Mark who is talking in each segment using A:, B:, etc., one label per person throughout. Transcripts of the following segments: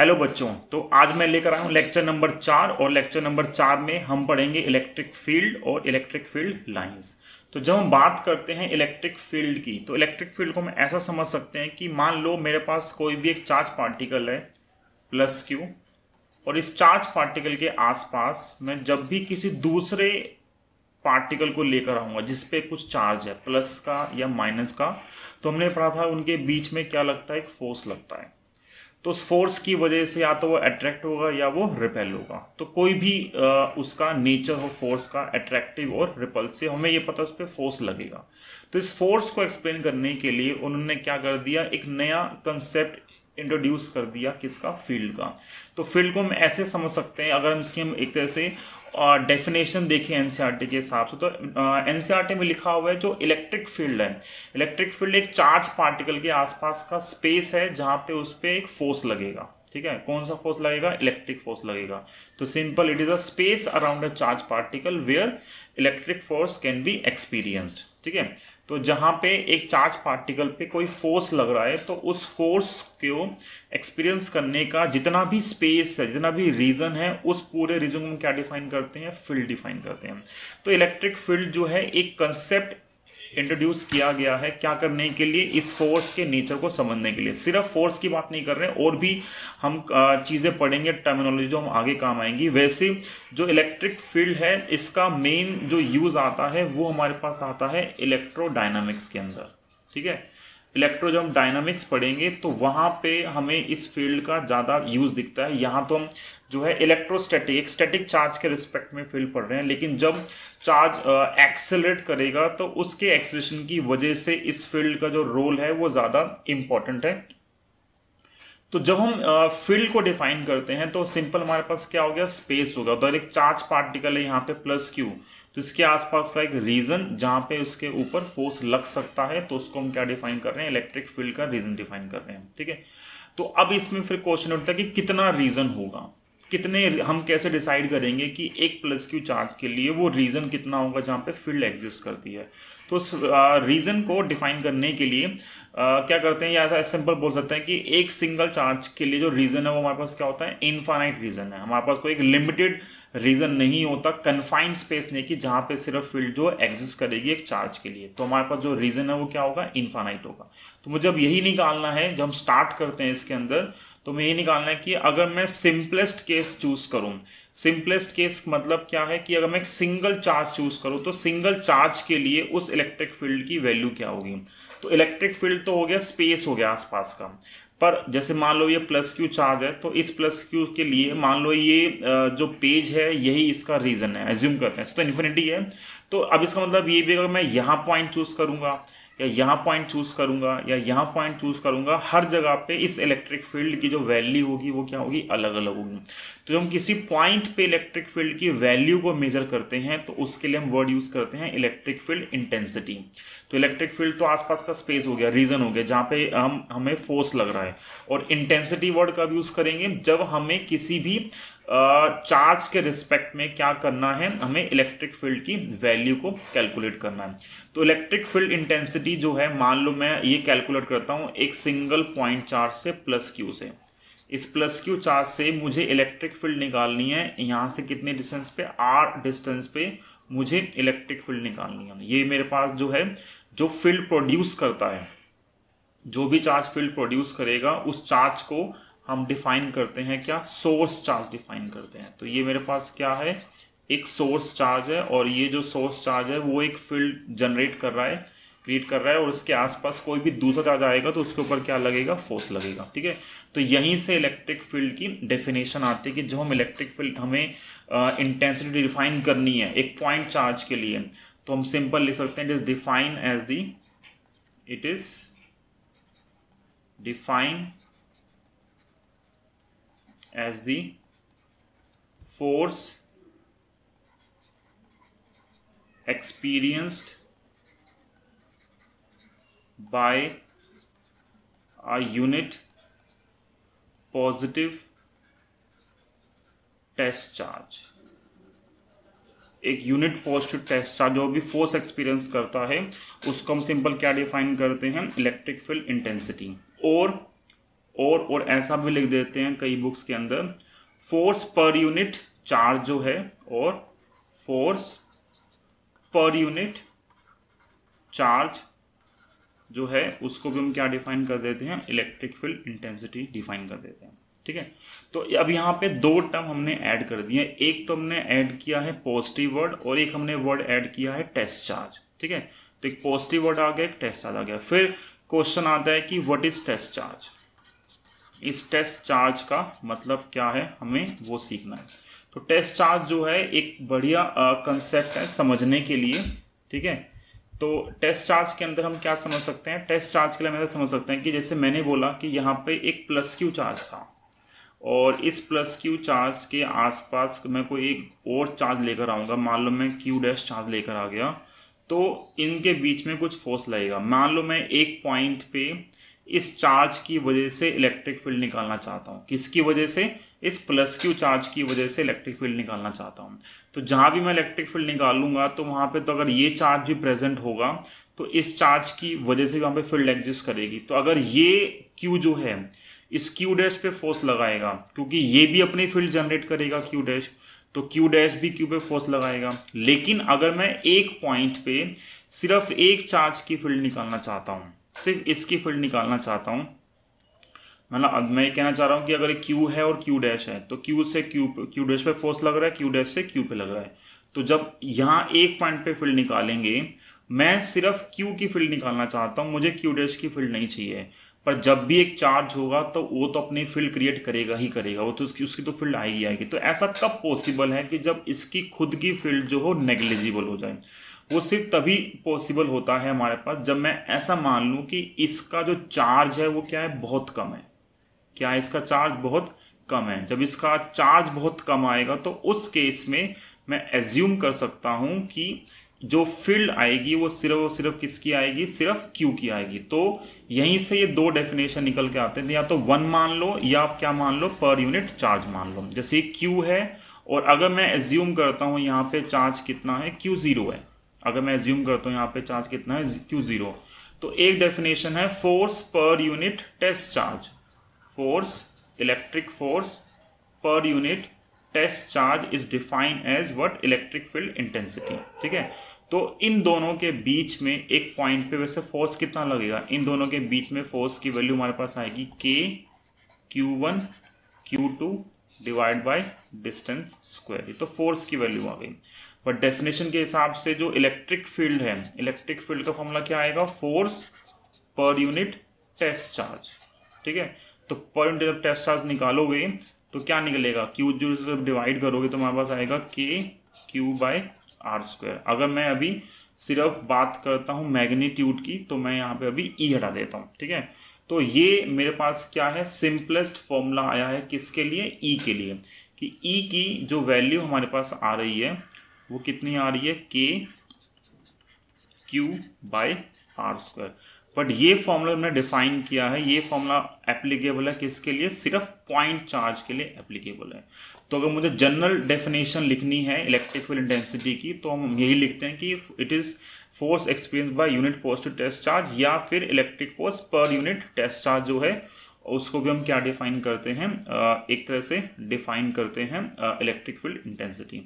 A: Hello बच्चों, तो आज मैं लेकर आया हूँ लेक्चर नंबर 4 और लेक्चर नंबर 4 में हम पढ़ेंगे इलेक्ट्रिक फील्ड और इलेक्ट्रिक फील्ड लाइंस। तो जब हम बात करते हैं इलेक्ट्रिक फील्ड की, तो इलेक्ट्रिक फील्ड को हम ऐसा समझ सकते हैं कि मान लो मेरे पास कोई भी एक चार्ज पार्टिकल है प्लस क्यू, और इस चार्ज पार्टिकल के आसपास मैं जब भी किसी दूसरे पार्टिकल को लेकर आऊँगा जिसपे कुछ चार्ज है प्लस का या माइनस का, तो हमने पढ़ा था उनके बीच में क्या लगता है, एक फोर्स लगता है। तो उस फोर्स की वजह से या तो वो अट्रैक्ट होगा या वो रिपेल होगा। तो कोई भी उसका नेचर हो फोर्स का, अट्रैक्टिव और रिपल्सिव, हमें ये पता है उस पर फोर्स लगेगा। तो इस फोर्स को एक्सप्लेन करने के लिए उन्होंने क्या कर दिया, एक नया कंसेप्ट इंट्रोड्यूस कर दिया, किसका, फील्ड का। तो फील्ड को हम ऐसे समझ सकते हैं, अगर हम एक तरह से डेफिनेशन देखें एनसीईआरटी के हिसाब से, तो एनसीईआरटी में लिखा हुआ है जो इलेक्ट्रिक फील्ड है, इलेक्ट्रिक फील्ड एक चार्ज पार्टिकल के आसपास का स्पेस है जहां पे उस पर एक फोर्स लगेगा। ठीक है, कौन सा फोर्स लगेगा, इलेक्ट्रिक फोर्स लगेगा। तो simple, it is a space around a charge particle where electric force can be experienced. ठीक है, तो जहां पे एक चार्ज पार्टिकल पे कोई फोर्स लग रहा है, तो उस फोर्स को एक्सपीरियंस करने का जितना भी स्पेस है, जितना भी रीजन है, उस पूरे रीजन को हम क्या डिफाइन करते हैं, फील्ड डिफाइन करते हैं। तो इलेक्ट्रिक फील्ड जो है एक कंसेप्ट इंट्रोड्यूस किया गया है, क्या करने के लिए, इस फोर्स के नेचर को समझने के लिए। सिर्फ फोर्स की बात नहीं कर रहे हैं, और भी हम चीज़ें पढ़ेंगे, टर्मिनोलॉजी जो हम आगे काम आएंगी। वैसे जो इलेक्ट्रिक फील्ड है, इसका मेन जो यूज़ आता है वो हमारे पास आता है इलेक्ट्रोडायनामिक्स के अंदर। ठीक है, इलेक्ट्रो जब हम डायनामिक्स पढ़ेंगे तो वहाँ पे हमें इस फील्ड का ज़्यादा यूज़ दिखता है। यहाँ तो हम जो है इलेक्ट्रोस्टैटिक, एक स्टैटिक चार्ज के रिस्पेक्ट में फील्ड पढ़ रहे हैं, लेकिन जब चार्ज एक्सेलरेट करेगा तो उसके एक्सेलरेशन की वजह से इस फील्ड का जो रोल है वो ज़्यादा इम्पॉर्टेंट है। तो जब हम फील्ड को डिफाइन करते हैं तो सिंपल हमारे पास क्या हो गया, स्पेस होगा। तो एक चार्ज पार्टिकल है यहाँ पे प्लस क्यू, तो इसके आसपास का एक रीजन जहाँ पे उसके ऊपर फोर्स लग सकता है, तो उसको हम क्या डिफाइन कर रहे हैं, इलेक्ट्रिक फील्ड का रीजन डिफाइन कर रहे हैं। ठीक है, तो अब इसमें फिर क्वेश्चन उठता है कि कितना रीजन होगा, कितने, हम कैसे डिसाइड करेंगे कि एक प्लस क्यू चार्ज के लिए वो रीजन कितना होगा जहाँ पे फील्ड एग्जिस्ट करती है। तो उस रीजन को डिफाइन करने के लिए क्या करते हैं, या ऐसा सिंपल बोल सकते हैं कि एक सिंगल चार्ज के लिए जो रीजन है वो हमारे पास क्या होता है, इनफाइनाइट रीजन है। हमारे पास कोई एक लिमिटेड रीजन नहीं होता, कन्फाइंड स्पेस नहीं कि जहाँ पे सिर्फ फील्ड जो एग्जिस्ट करेगी एक चार्ज के लिए। तो हमारे पास जो रीजन है वो क्या होगा, इनफाइनाइट होगा। तो मुझे अब यही निकालना है, जब हम स्टार्ट करते हैं इसके अंदर, तो मैं ये निकालना है कि अगर मैं सिंपलेस्ट केस चूज करूं, सिंपलेस्ट केस मतलब क्या है कि अगर मैं एक सिंगल चार्ज चूज करूं तो सिंगल चार्ज के लिए उस इलेक्ट्रिक फील्ड की वैल्यू क्या होगी। तो इलेक्ट्रिक फील्ड तो हो गया, स्पेस हो गया आसपास का, पर जैसे मान लो ये प्लस क्यू चार्ज है, तो इस प्लस क्यू के लिए मान लो ये जो पेज है यही इसका रीजन है, एज्यूम करते हैं तो इन्फिनिटी है। तो अब इसका मतलब ये भी, अगर मैं यहाँ पॉइंट चूज करूंगा या यहाँ पॉइंट चूज करूंगा या यहाँ पॉइंट चूज करूंगा, हर जगह पे इस इलेक्ट्रिक फील्ड की जो वैल्यू होगी वो क्या होगी, अलग अलग होगी। तो जब हम किसी पॉइंट पे इलेक्ट्रिक फील्ड की वैल्यू को मेजर करते हैं तो उसके लिए हम वर्ड यूज करते हैं इलेक्ट्रिक फील्ड इंटेंसिटी। तो इलेक्ट्रिक फील्ड तो आसपास का स्पेस हो गया, रीजन हो गया जहाँ पे हमें फोर्स लग रहा है, और इंटेंसिटी वर्ड कब यूज करेंगे, जब हमें किसी भी चार्ज के रिस्पेक्ट में क्या करना है, हमें इलेक्ट्रिक फील्ड की वैल्यू को कैलकुलेट करना है। तो इलेक्ट्रिक फील्ड इंटेंसिटी जो है, मान लो मैं ये कैलकुलेट करता हूँ एक सिंगल पॉइंट चार्ज से प्लस क्यू से, इस प्लस क्यू चार्ज से मुझे इलेक्ट्रिक फील्ड निकालनी है, यहाँ से कितने डिस्टेंस पे, आर डिस्टेंस पे मुझे इलेक्ट्रिक फील्ड निकालनी है। ये मेरे पास जो है, जो फील्ड प्रोड्यूस करता है, जो भी चार्ज फील्ड प्रोड्यूस करेगा उस चार्ज को हम डिफाइन करते हैं क्या, सोर्स चार्ज डिफाइन करते हैं। तो ये मेरे पास क्या है, एक सोर्स चार्ज है, और ये जो सोर्स चार्ज है वो एक फील्ड जनरेट कर रहा है, क्रिएट कर रहा है, और उसके आसपास कोई भी दूसरा चार्ज आएगा तो उसके ऊपर क्या लगेगा, फोर्स लगेगा। ठीक है, तो यहीं से इलेक्ट्रिक फील्ड की डेफिनेशन आती है कि जो हम इलेक्ट्रिक फील्ड, हमें इंटेंसिटी डिफाइन करनी है एक पॉइंट चार्ज के लिए, तो हम सिंपल लिख सकते हैं, it is define as the force experienced by a unit positive test charge. एक यूनिट पॉजिटिव टेस्ट चार्ज जो भी फोर्स एक्सपीरियंस करता है उसको हम सिंपल क्या डिफाइन करते हैं, इलेक्ट्रिक फील्ड इंटेंसिटी। और ऐसा भी लिख देते हैं कई बुक्स के अंदर, फोर्स पर यूनिट चार्ज जो है और फोर्स पर यूनिट चार्ज जो है उसको भी हम क्या डिफाइन कर देते हैं, इलेक्ट्रिक फील्ड इंटेंसिटी डिफाइन कर देते हैं। ठीक है, तो अब यहाँ पे दो टर्म हमने ऐड कर दिए, एक तो हमने ऐड किया है पॉजिटिव वर्ड और एक हमने वर्ड ऐड किया है टेस्ट चार्ज। ठीक है, तो एक पॉजिटिव वर्ड आ गया, एक टेस्ट चार्ज आ गया। फिर क्वेश्चन आता है कि व्हाट इज टेस्ट चार्ज, इस टेस्ट चार्ज का मतलब क्या है, हमें वो सीखना है। तो टेस्ट चार्ज जो है एक बढ़िया कंसेप्ट है समझने के लिए। ठीक है, तो टेस्ट चार्ज के अंदर हम क्या समझ सकते हैं, टेस्ट चार्ज के लिए हम ऐसा समझ सकते हैं कि जैसे मैंने बोला कि यहाँ पे एक प्लस क्यू चार्ज था और इस प्लस क्यू चार्ज के आसपास मैं कोई एक और चार्ज लेकर आऊँगा, मान लो मैं क्यू डैश चार्ज लेकर आ गया, तो इनके बीच में कुछ फोर्स लगेगा। मान लो मैं एक पॉइंट पे इस चार्ज की वजह से इलेक्ट्रिक फील्ड निकालना चाहता हूँ, किसकी वजह से, इस प्लस क्यू चार्ज की वजह से इलेक्ट्रिक फील्ड निकालना चाहता हूँ। तो जहाँ भी मैं इलेक्ट्रिक फील्ड निकालूंगा तो वहाँ पे तो अगर ये चार्ज भी प्रेजेंट होगा तो इस चार्ज की वजह से वहाँ पे फील्ड एग्जिस्ट करेगी। तो अगर ये क्यू जो है इस क्यू डैश पे फोर्स लगाएगा, क्योंकि ये भी अपनी फील्ड जनरेट करेगा क्यू डैश, तो क्यू डैश भी क्यू पे फोर्स लगाएगा। लेकिन अगर मैं एक पॉइंट पे सिर्फ एक चार्ज की फील्ड निकालना चाहता हूँ, सिर्फ इसकी फील्ड निकालना चाहता हूँ, मतलब मैं कहना चाह रहा हूँ कि अगर क्यू है और क्यू डैश है तो क्यू से क्यू डैश पे फोर्स लग रहा है, क्यू डैश से क्यू पे लग रहा है। तो जब यहाँ एक पॉइंट पे फील्ड निकालेंगे, मैं सिर्फ क्यू की फील्ड निकालना चाहता हूँ, मुझे क्यू डैश की फील्ड नहीं चाहिए। पर जब भी एक चार्ज होगा तो वो तो अपनी फील्ड क्रिएट करेगा ही करेगा, वो तो उसकी तो फील्ड आएगी। तो ऐसा कब पॉसिबल है कि जब इसकी खुद की फील्ड जो हो नेग्लिजिबल हो जाए। वो सिर्फ तभी पॉसिबल होता है हमारे पास जब मैं ऐसा मान लूँ कि इसका जो चार्ज है वो क्या है, बहुत कम है। क्या है, इसका चार्ज बहुत कम है। जब इसका चार्ज बहुत कम आएगा तो उस केस में मैं एज्यूम कर सकता हूं कि जो फील्ड आएगी वो सिर्फ किसकी आएगी, सिर्फ क्यू की आएगी। तो यहीं से ये दो डेफिनेशन निकल के आते हैं, या तो 1 मान लो या आप क्या मान लो, पर यूनिट चार्ज मान लो। जैसे क्यू है और अगर मैं एज्यूम करता हूँ यहाँ पे चार्ज कितना है, क्यू 0 है। अगर मैं एज्यूम करता हूँ यहाँ पे चार्ज कितना है, क्यू 0, तो एक डेफिनेशन है force per unit test charge, force electric force per unit test charge is defined as what, electric field intensity. ठीक है, तो इन दोनों के बीच में एक पॉइंट पे वैसे फोर्स कितना लगेगा, इन दोनों के बीच में फोर्स की वैल्यू हमारे पास आएगी के Q1 Q2 divide by distance square. तो फोर्स की वैल्यू आ गई। पर डेफिनेशन के हिसाब से जो इलेक्ट्रिक फील्ड है, इलेक्ट्रिक फील्ड का फॉर्मूला क्या आएगा, force per unit test charge. ठीक है, तो पर यूनिट जब टेस्ट चार्ज निकालोगे तो क्या निकलेगा, क्यू जो जब डिवाइड करोगे तो हमारे पास आएगा के क्यू बाय आर स्क्वायर। अगर मैं अभी सिर्फ बात करता हूँ मैग्नीट्यूड की तो मैं यहाँ पे अभी ई हटा देता हूँ। ठीक है, तो ये मेरे पास क्या है, सिंपलेस्ट फॉर्मूला आया है किसके लिए, ई के लिए, कि ई की जो वैल्यू हमारे पास आ रही है वो कितनी आ रही है, K Q by R square. But ये फॉर्मूला हमने डिफाइन किया है, ये फॉर्मूला एप्लीकेबल है किसके लिए, सिर्फ पॉइंट चार्ज के लिए एप्लीकेबल है। तो अगर मुझे जनरल डेफिनेशन लिखनी है इलेक्ट्रिक फील्ड इंटेंसिटी की तो हम यही लिखते हैं कि it is force experience by unit positive test charge, या फिर electric force per unit test charge जो है उसको भी हम क्या डिफाइन करते हैं, एक तरह से डिफाइन करते हैं इलेक्ट्रिक फील्ड इंटेंसिटी।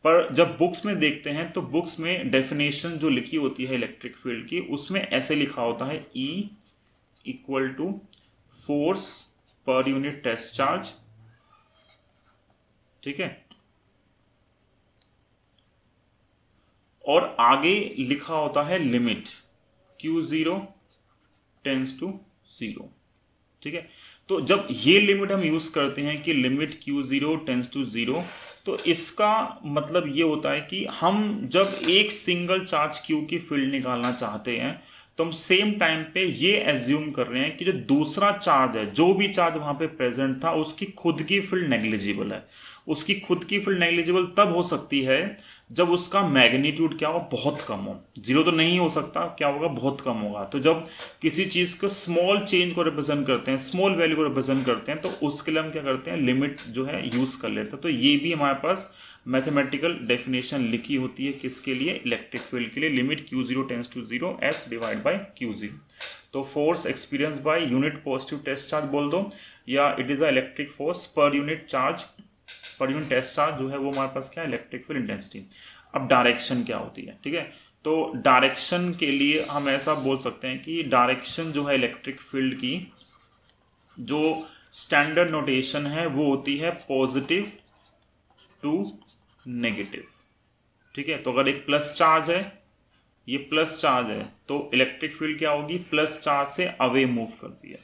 A: पर जब बुक्स में देखते हैं तो बुक्स में डेफिनेशन जो लिखी होती है इलेक्ट्रिक फील्ड की उसमें ऐसे लिखा होता है E equal to force per unit test charge. ठीक है, और आगे लिखा होता है लिमिट Q0 टेंड्स टू 0। ठीक है, तो जब ये लिमिट हम यूज करते हैं कि लिमिट Q0 टेंड्स टू 0, तो इसका मतलब ये होता है कि हम जब एक सिंगल चार्ज Q की फील्ड निकालना चाहते हैं तो हम सेम टाइम पे ये एज्यूम कर रहे हैं कि जो दूसरा चार्ज है, जो भी चार्ज वहां पे प्रेजेंट था, उसकी खुद की फील्ड नेग्लिजिबल है। उसकी खुद की फील्ड नेग्लिजिबल तब हो सकती है जब उसका मैग्नीट्यूड क्या हो, बहुत कम हो। 0 तो नहीं हो सकता, क्या होगा, बहुत कम होगा। तो जब किसी चीज़ को स्मॉल चेंज को रिप्रेजेंट करते हैं, स्मॉल वैल्यू को रिप्रेजेंट करते हैं, तो उसके लिए हम क्या करते हैं, लिमिट जो है यूज़ कर लेते हैं। तो ये भी हमारे पास मैथमेटिकल डेफिनेशन लिखी होती है किसके लिए, इलेक्ट्रिक फील्ड के लिए, limit Q0 tends to 0 F divide by Q0। तो force experience by unit positive test charge बोल दो, या it is a electric force per unit charge, per unit test charge जो है वो हमारे पास क्या है, इलेक्ट्रिक फील्ड इंटेंसिटी। अब डायरेक्शन क्या होती है, ठीक है, तो डायरेक्शन के लिए हम ऐसा बोल सकते हैं कि डायरेक्शन जो है इलेक्ट्रिक फील्ड की जो स्टैंडर्ड नोटेशन है वो होती है पॉजिटिव टू नेगेटिव, ठीक है। तो अगर एक प्लस चार्ज है, ये प्लस चार्ज है, तो इलेक्ट्रिक फील्ड क्या होगी, प्लस चार्ज से अवे मूव करती है,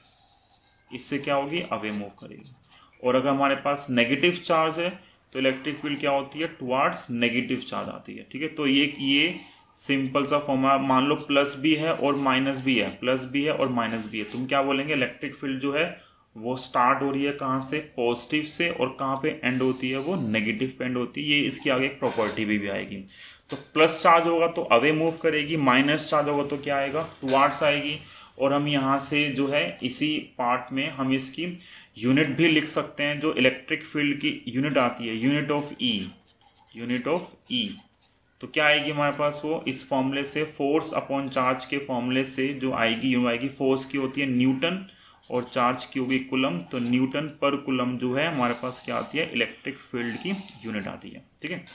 A: इससे क्या होगी, अवे मूव करेगी। और अगर हमारे पास नेगेटिव चार्ज है तो इलेक्ट्रिक फील्ड क्या होती है, टुवार्ड्स नेगेटिव चार्ज आती है, ठीक है। तो ये सिंपल सा फॉर्मूला, मान लो प्लस भी है और माइनस भी है, प्लस भी है और माइनस भी है, तुम क्या बोलेंगे, इलेक्ट्रिक फील्ड जो है वो स्टार्ट हो रही है कहाँ से, पॉजिटिव से, और कहाँ पे एंड होती है, वो नेगेटिव पे एंड होती है। ये इसकी आगे एक प्रॉपर्टी भी आएगी। तो प्लस चार्ज होगा तो अवे मूव करेगी, माइनस चार्ज होगा तो क्या आएगा, टुवार्ड्स आएगी। और हम यहाँ से जो है इसी पार्ट में हम इसकी यूनिट भी लिख सकते हैं, जो इलेक्ट्रिक फील्ड की यूनिट आती है, unit of E, unit of E. तो क्या आएगी हमारे पास, वो इस फॉर्मूले से, फोर्स अपॉन चार्ज के फॉर्मूले से जो आएगी, यूँ आएगी, फोर्स की होती है न्यूटन और चार्ज की होगी कुलम, तो न्यूटन पर कुलम जो है हमारे पास क्या आती है, इलेक्ट्रिक फील्ड की यूनिट आती है, ठीक है।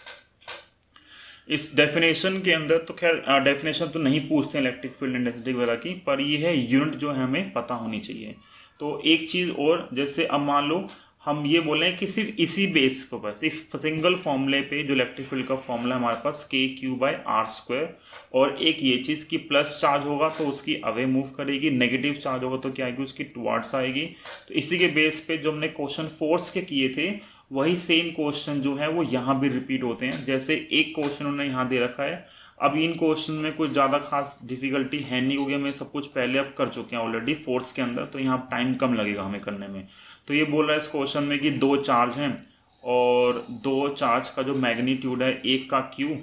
A: इस डेफिनेशन के अंदर तो खैर डेफिनेशन तो नहीं पूछते हैं इलेक्ट्रिक फील्ड इंटेंसिटी वगैरह की, पर ये है यूनिट जो है हमें पता होनी चाहिए। तो एक चीज़ और, जैसे अब मान लो हम ये बोलें कि सिर्फ इसी बेस पर, बस इस सिंगल फॉर्मूले पे जो इलेक्ट्रिक फील्ड का फॉर्मूला है हमारे पास KQ/R², और एक ये चीज़ कि प्लस चार्ज होगा तो उसकी अवे मूव करेगी, नेगेटिव चार्ज होगा तो क्या आएगी, उसकी टुवार्ड्स आएगी। तो इसी के बेस पे जो हमने क्वेश्चन फोर्स के किए थे वही सेम क्वेश्चन जो है वो यहाँ भी रिपीट होते हैं। जैसे एक क्वेश्चन उन्होंने यहाँ दे रखा है, अब इन क्वेश्चन में कुछ ज़्यादा खास डिफिकल्टी है नहीं, क्योंकि हमें सब कुछ पहले अब कर चुके हैं ऑलरेडी फोर्स के अंदर, तो यहाँ टाइम कम लगेगा हमें करने में। तो ये बोल रहा है इस क्वेश्चन में कि दो चार्ज हैं और दो चार्ज का जो मैग्नीट्यूड है, एक का Q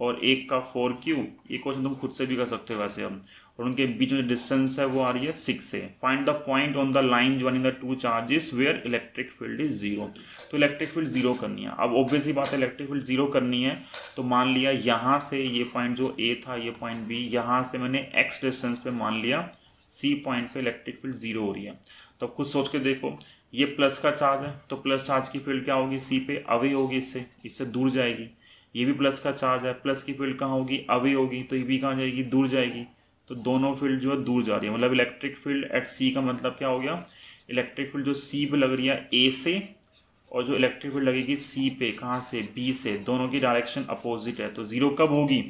A: और एक का 4Q, ये क्वेश्चन तुम खुद से भी कर सकते हो वैसे अब, और उनके बीच में डिस्टेंस है वो आ रही है 6 है। Find the point on the line joining the two charges where electric field is 0। तो इलेक्ट्रिक फील्ड 0 करनी है। अब ऑब्वियस ही बात है, इलेक्ट्रिक फील्ड 0 करनी है तो मान लिया यहाँ से ये पॉइंट जो A था, ये पॉइंट B, यहाँ से मैंने x डिस्टेंस पे मान लिया C पॉइंट पे इलेक्ट्रिक फील्ड 0 हो रही है। तो खुद सोच के देखो, ये प्लस का चार्ज है तो प्लस चार्ज की फील्ड क्या होगी, C पे अवे होगी, इससे दूर जाएगी। ये भी प्लस का चार्ज है, प्लस की फील्ड कहाँ होगी, अवे होगी, तो ये भी कहाँ जाएगी, दूर जाएगी। तो दोनों फील्ड जो है दूर जा रही है, मतलब इलेक्ट्रिक फील्ड एट C का मतलब क्या हो गया, इलेक्ट्रिक फील्ड जो C पे लग रही है A से, और जो इलेक्ट्रिक फील्ड लगेगी C पे कहाँ से, B से, दोनों की डायरेक्शन अपोजिट है। तो 0 कब होगी,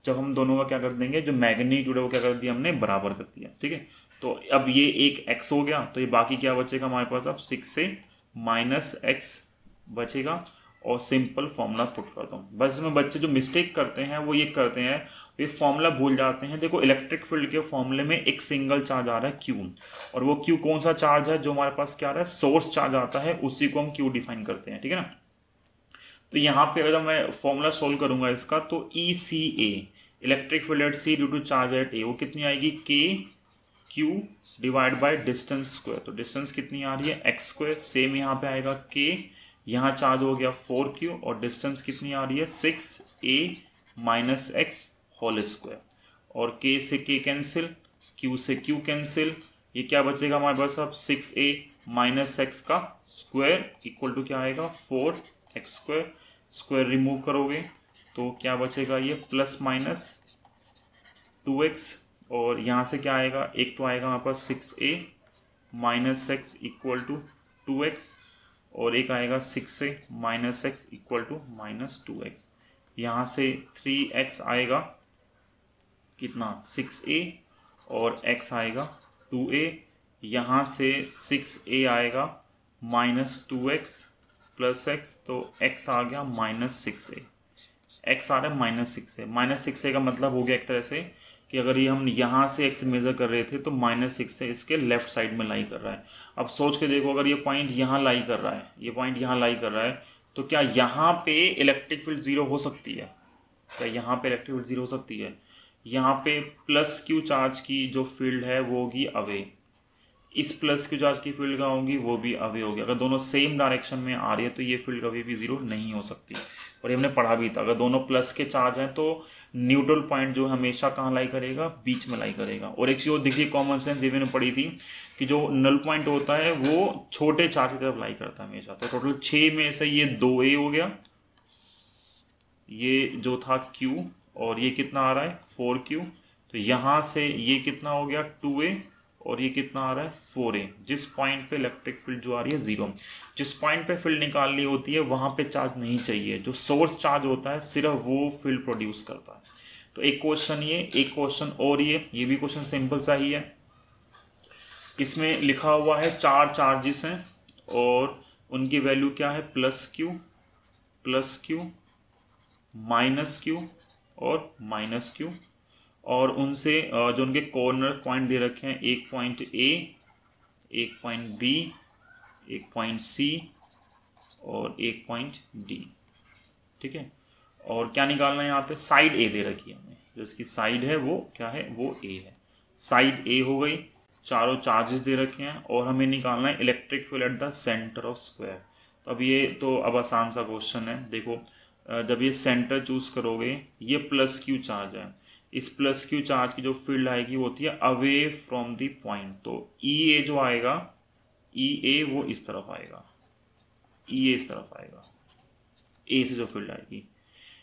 A: जब हम दोनों का क्या कर देंगे, जो मैग्नीट्यूड है वो क्या कर दिया हमने, बराबर कर दिया, ठीक है। तो अब ये एक x हो गया, तो ये बाकी क्या बचेगा हमारे पास, अब 6 से -x बचेगा, और सिंपल फॉर्मूला पुट कर दो। बस इसमें बच्चे जो मिस्टेक करते हैं वो ये करते हैं, ये फॉर्मूला भूल जाते हैं। देखो इलेक्ट्रिक फील्ड के फॉर्मूले में एक सिंगल चार्ज आ रहा है Q, और वो Q कौन सा चार्ज है, जो हमारे पास क्या आ रहा है, सोर्स चार्ज आता है, उसी को हम Q डिफाइन करते हैं, ठीक है ना। तो यहाँ पे अगर मैं फॉर्मूला सोल्व करूंगा इसका, तो ECA, electric field at C due to charge at A, वो कितनी आएगी, KQ divide by distance square. तो डिस्टेंस कितनी आ रही है, x², सेम यहाँ पे आएगा K, यहाँ चार्ज हो गया 4Q, और डिस्टेंस कितनी आ रही है, 6A - x होल स्क्वायर, और K से K कैंसिल, Q से Q कैंसिल, ये क्या बचेगा हमारे पास, अब 6A - x का स्क्वायर इक्वल टू क्या आएगा, 4x²। स्क्वायर रिमूव करोगे तो क्या बचेगा, ये प्लस माइनस 2x, और यहाँ से क्या आएगा, एक तो आएगा हमारे पास 6A - x equal to 2x, और एक आएगा 6A - x equal to -2x। यहाँ से 3x आएगा कितना, 6A, और x आएगा 2A। यहाँ से 6A आएगा -2x प्लस x, तो x आ गया -6A, x आ रहा है -6A। -6A का मतलब हो गया एक तरह से कि अगर ये हम यहाँ से x मेज़र कर रहे थे तो -6 से इसके लेफ्ट साइड में लाई कर रहा है। अब सोच के देखो, अगर ये पॉइंट यहाँ लाई कर रहा है, ये पॉइंट यहाँ लाई कर रहा है, तो क्या यहाँ पे इलेक्ट्रिक फील्ड 0 हो सकती है, क्या यहाँ पे इलेक्ट्रिक फील्ड 0 हो सकती है। यहाँ पे प्लस Q चार्ज की जो फील्ड है वो होगी अवे, इस प्लस की चार्ज की फील्ड कहाँ होगी, वो भी अवे होगी। अगर दोनों सेम डायरेक्शन में आ रही है तो ये फील्ड कभी भी जीरो नहीं हो सकती। और ये हमने पढ़ा भी था, अगर दोनों प्लस के चार्ज हैं तो न्यूट्रल पॉइंट जो हमेशा कहाँ लाई करेगा, बीच में लाई करेगा। और एक चीज़ और दिखी कॉमन सेंस, ये मैंने पढ़ी थी कि जो नल पॉइंट होता है वो छोटे चार्ज की तरफ लाई करता है हमेशा। तो टोटल 6 में से ये 2A हो गया, ये जो था Q, और ये कितना आ रहा है 4Q। तो यहाँ से ये कितना हो गया 2A, और ये कितना आ रहा है 4A। जिस पॉइंट पे इलेक्ट्रिक फील्ड जो आ रही है जीरो, जिस पॉइंट पे फील्ड निकालनी होती है वहाँ पे चार्ज नहीं चाहिए, जो सोर्स चार्ज होता है सिर्फ वो फील्ड प्रोड्यूस करता है। तो एक क्वेश्चन ये, एक क्वेश्चन और ये भी क्वेश्चन सिंपल सा ही है। इसमें लिखा हुआ है 4 चार्जेस हैं और उनकी वैल्यू क्या है, प्लस क्यू माइनस क्यू और माइनस क्यू। और उनसे जो उनके कॉर्नर पॉइंट दे रखे हैं, एक पॉइंट A, एक पॉइंट B, एक पॉइंट C और एक पॉइंट D। ठीक है, और क्या निकालना है यहाँ पे, साइड A दे रखी है हमें, जो इसकी साइड है वो क्या है, वो A है। साइड A हो गई, चारों चार्जेस दे रखे हैं, और हमें निकालना है electric field at the centre of square. तो अब ये तो अब आसान सा क्वेश्चन है। देखो जब ये सेंटर चूज करोगे, ये प्लस क्यू चार्ज है, इस प्लस क्यू चार्ज की जो फील्ड आएगी वो होती है अवे फ्रॉम द पॉइंट। तो EA जो आएगा, EA वो इस तरफ आएगा, EA इस तरफ आएगा, A से जो फील्ड आएगी।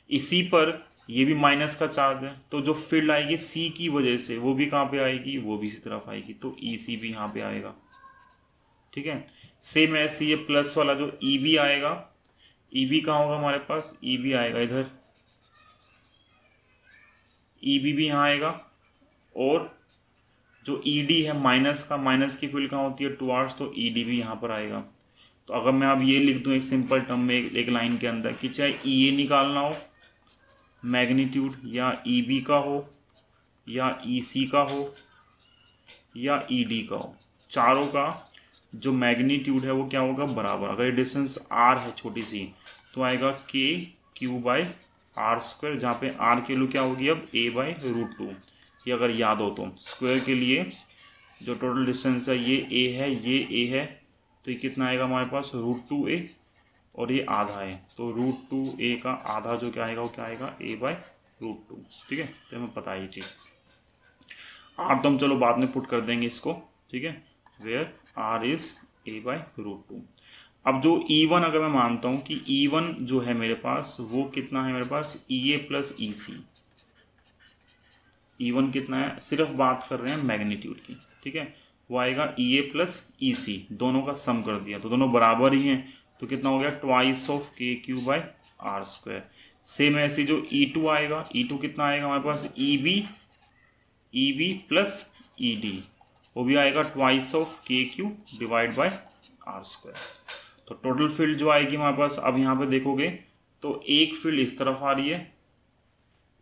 A: इसी पर ये भी माइनस का चार्ज है, तो जो फील्ड आएगी C की वजह से वो भी कहाँ पे आएगी, वो भी इसी तरफ आएगी, तो EC भी यहाँ पे आएगा। ठीक है, सेम ऐसे ये प्लस वाला जो EB आएगा, EB कहाँ होगा हमारे पास, EB आएगा इधर, EB भी यहाँ आएगा। और जो ED है माइनस का, माइनस की फील्ड कहाँ होती है टुवार्ड्स, तो ED भी यहाँ पर आएगा। तो अगर मैं अब ये लिख दूँ एक सिंपल टर्म में एक लाइन के अंदर कि चाहे EA निकालना हो मैग्नीट्यूड, या EB का हो, या EC का हो, या ED का हो, चारों का जो मैग्नीट्यूड है वो क्या होगा, बराबर। अगर ये डिस्टेंस R है छोटी सी तो आएगा KQ/R², जहाँ पे R की वैल्यू क्या होगी अब A/√2। ये अगर याद हो तो स्क्वायर के लिए जो टोटल डिस्टेंस है ये A है, ये A है, तो ये कितना आएगा हमारे पास √2A, और ये आधा है, तो √2A का आधा जो क्या आएगा वो क्या आएगा A/√2। ठीक है, तो हमें पता है ये चीज़। R तो हम चलो बाद में पुट कर देंगे इसको। ठीक है, वेयर R इज A/√2। अब जो E1 अगर मैं मानता हूँ कि E1 जो है मेरे पास वो कितना है, मेरे पास EA प्लस EC। E1 कितना है, सिर्फ बात कर रहे हैं मैग्नीट्यूड की। ठीक है, वो आएगा EA प्लस EC, दोनों का सम कर दिया तो दोनों बराबर ही हैं, तो कितना हो गया ट्वाइस ऑफ KQ/R²। सेम ऐसे जो E2 आएगा, E2 कितना आएगा हमारे पास EB प्लस ED, वो भी आएगा ट्वाइस ऑफ KQ/R²। तो टोटल फील्ड जो आएगी हमारे पास, अब यहाँ पे देखोगे तो एक फील्ड इस तरफ आ रही है,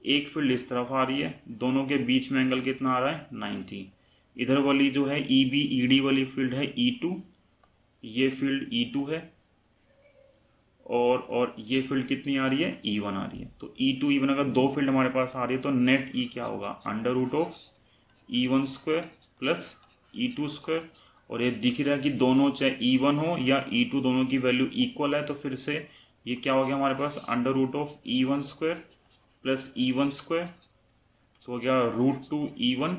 A: एक फील्ड इस तरफ आ रही है, दोनों के बीच में एंगल कितना आ रहा है 90। इधर वाली जो है EB ED वाली फील्ड है E2, ये फील्ड E2 है, और ये फील्ड कितनी आ रही है E1 आ रही है। तो E2 E1 अगर दो फील्ड हमारे पास आ रही है तो नेट E क्या होगा, √E1² प्लस E2²। और ये दिख रहा है कि दोनों चाहे E1 हो या E2 दोनों की वैल्यू इक्वल है, तो फिर से ये क्या हो गया हमारे पास √E1² प्लस E1², तो हो गया √2E1,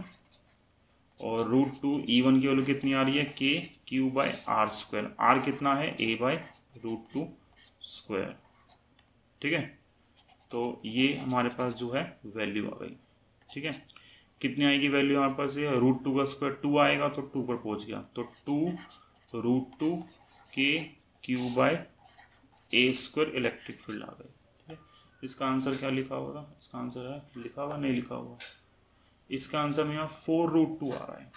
A: और √2E1 की वैल्यू कितनी आ रही है KQ/R²। R कितना है A/√2²। ठीक है, तो ये हमारे पास जो है वैल्यू आ गई। ठीक है, कितनी आएगी वैल्यू हमारे पास, ये √2 का स्क्वायर 2 आएगा, तो 2 पर पहुंच गया, तो 2 KQ/A² इलेक्ट्रिक फील्ड आ गई। ठीक है, इसका आंसर क्या लिखा होगा, इसका आंसर है लिखा हुआ नहीं लिखा हुआ, इसका आंसर में यहाँ 4√2 आ रहा है,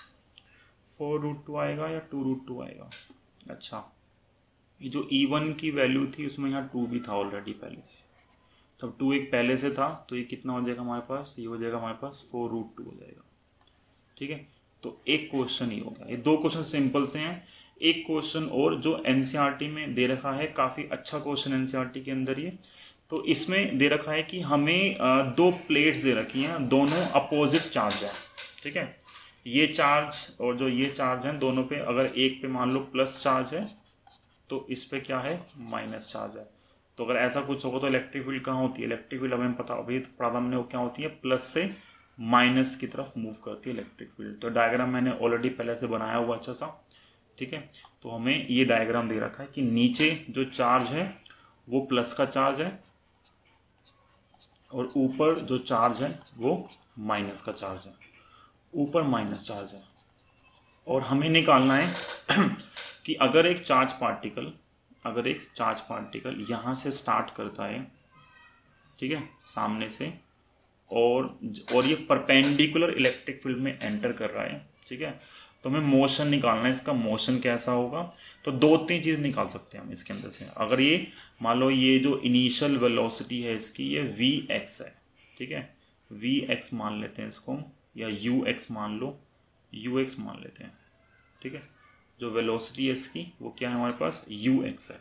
A: 4√2 आएगा या 2√2 आएगा। अच्छा, ये जो E1 की वैल्यू थी उसमें यहाँ 2 भी था ऑलरेडी पहले से, तब 2 एक पहले से था, तो ये कितना हो जाएगा हमारे पास, ये हो जाएगा हमारे पास 4√2 हो जाएगा। ठीक है, तो एक क्वेश्चन ही होगा, ये 2 क्वेश्चन सिंपल से हैं। एक क्वेश्चन और जो NCERT में दे रखा है, काफ़ी अच्छा क्वेश्चन NCERT के अंदर ये, तो इसमें दे रखा है कि हमें 2 प्लेट्स दे रखी हैं, दोनों अपोजिट चार्ज है। ठीक है, ये चार्ज और जो ये चार्ज है दोनों पे अगर एक पे मान लो प्लस चार्ज है तो इस पे क्या है माइनस चार्ज है। तो अगर ऐसा कुछ होगा तो इलेक्ट्रिक फील्ड कहाँ होती है, इलेक्ट्रिक फील्ड हमें पता अभी तो पढ़ा हमने, वो क्या होती है प्लस से माइनस की तरफ मूव करती है इलेक्ट्रिक फील्ड। तो डायग्राम मैंने ऑलरेडी पहले से बनाया हुआ अच्छा सा, ठीक है। तो हमें ये डायग्राम दे रखा है कि नीचे जो चार्ज है वो प्लस का चार्ज है और ऊपर जो चार्ज है वो माइनस का चार्ज है, ऊपर माइनस चार्ज है। और हमें निकालना है कि अगर एक चार्ज पार्टिकल यहाँ से स्टार्ट करता है, ठीक है, सामने से, और ये परपेंडिकुलर इलेक्ट्रिक फील्ड में एंटर कर रहा है, ठीक है, तो हमें मोशन निकालना है, इसका मोशन कैसा होगा। तो 2-3 चीज़ निकाल सकते हैं हम इसके अंदर से। अगर ये मान लो ये जो इनिशियल वेलोसिटी है इसकी ये vx है, ठीक है, vx मान लेते हैं इसको, या ux मान लो, ux मान लेते हैं, ठीक है। जो वेलोसिटी है इसकी वो क्या है हमारे पास ux है।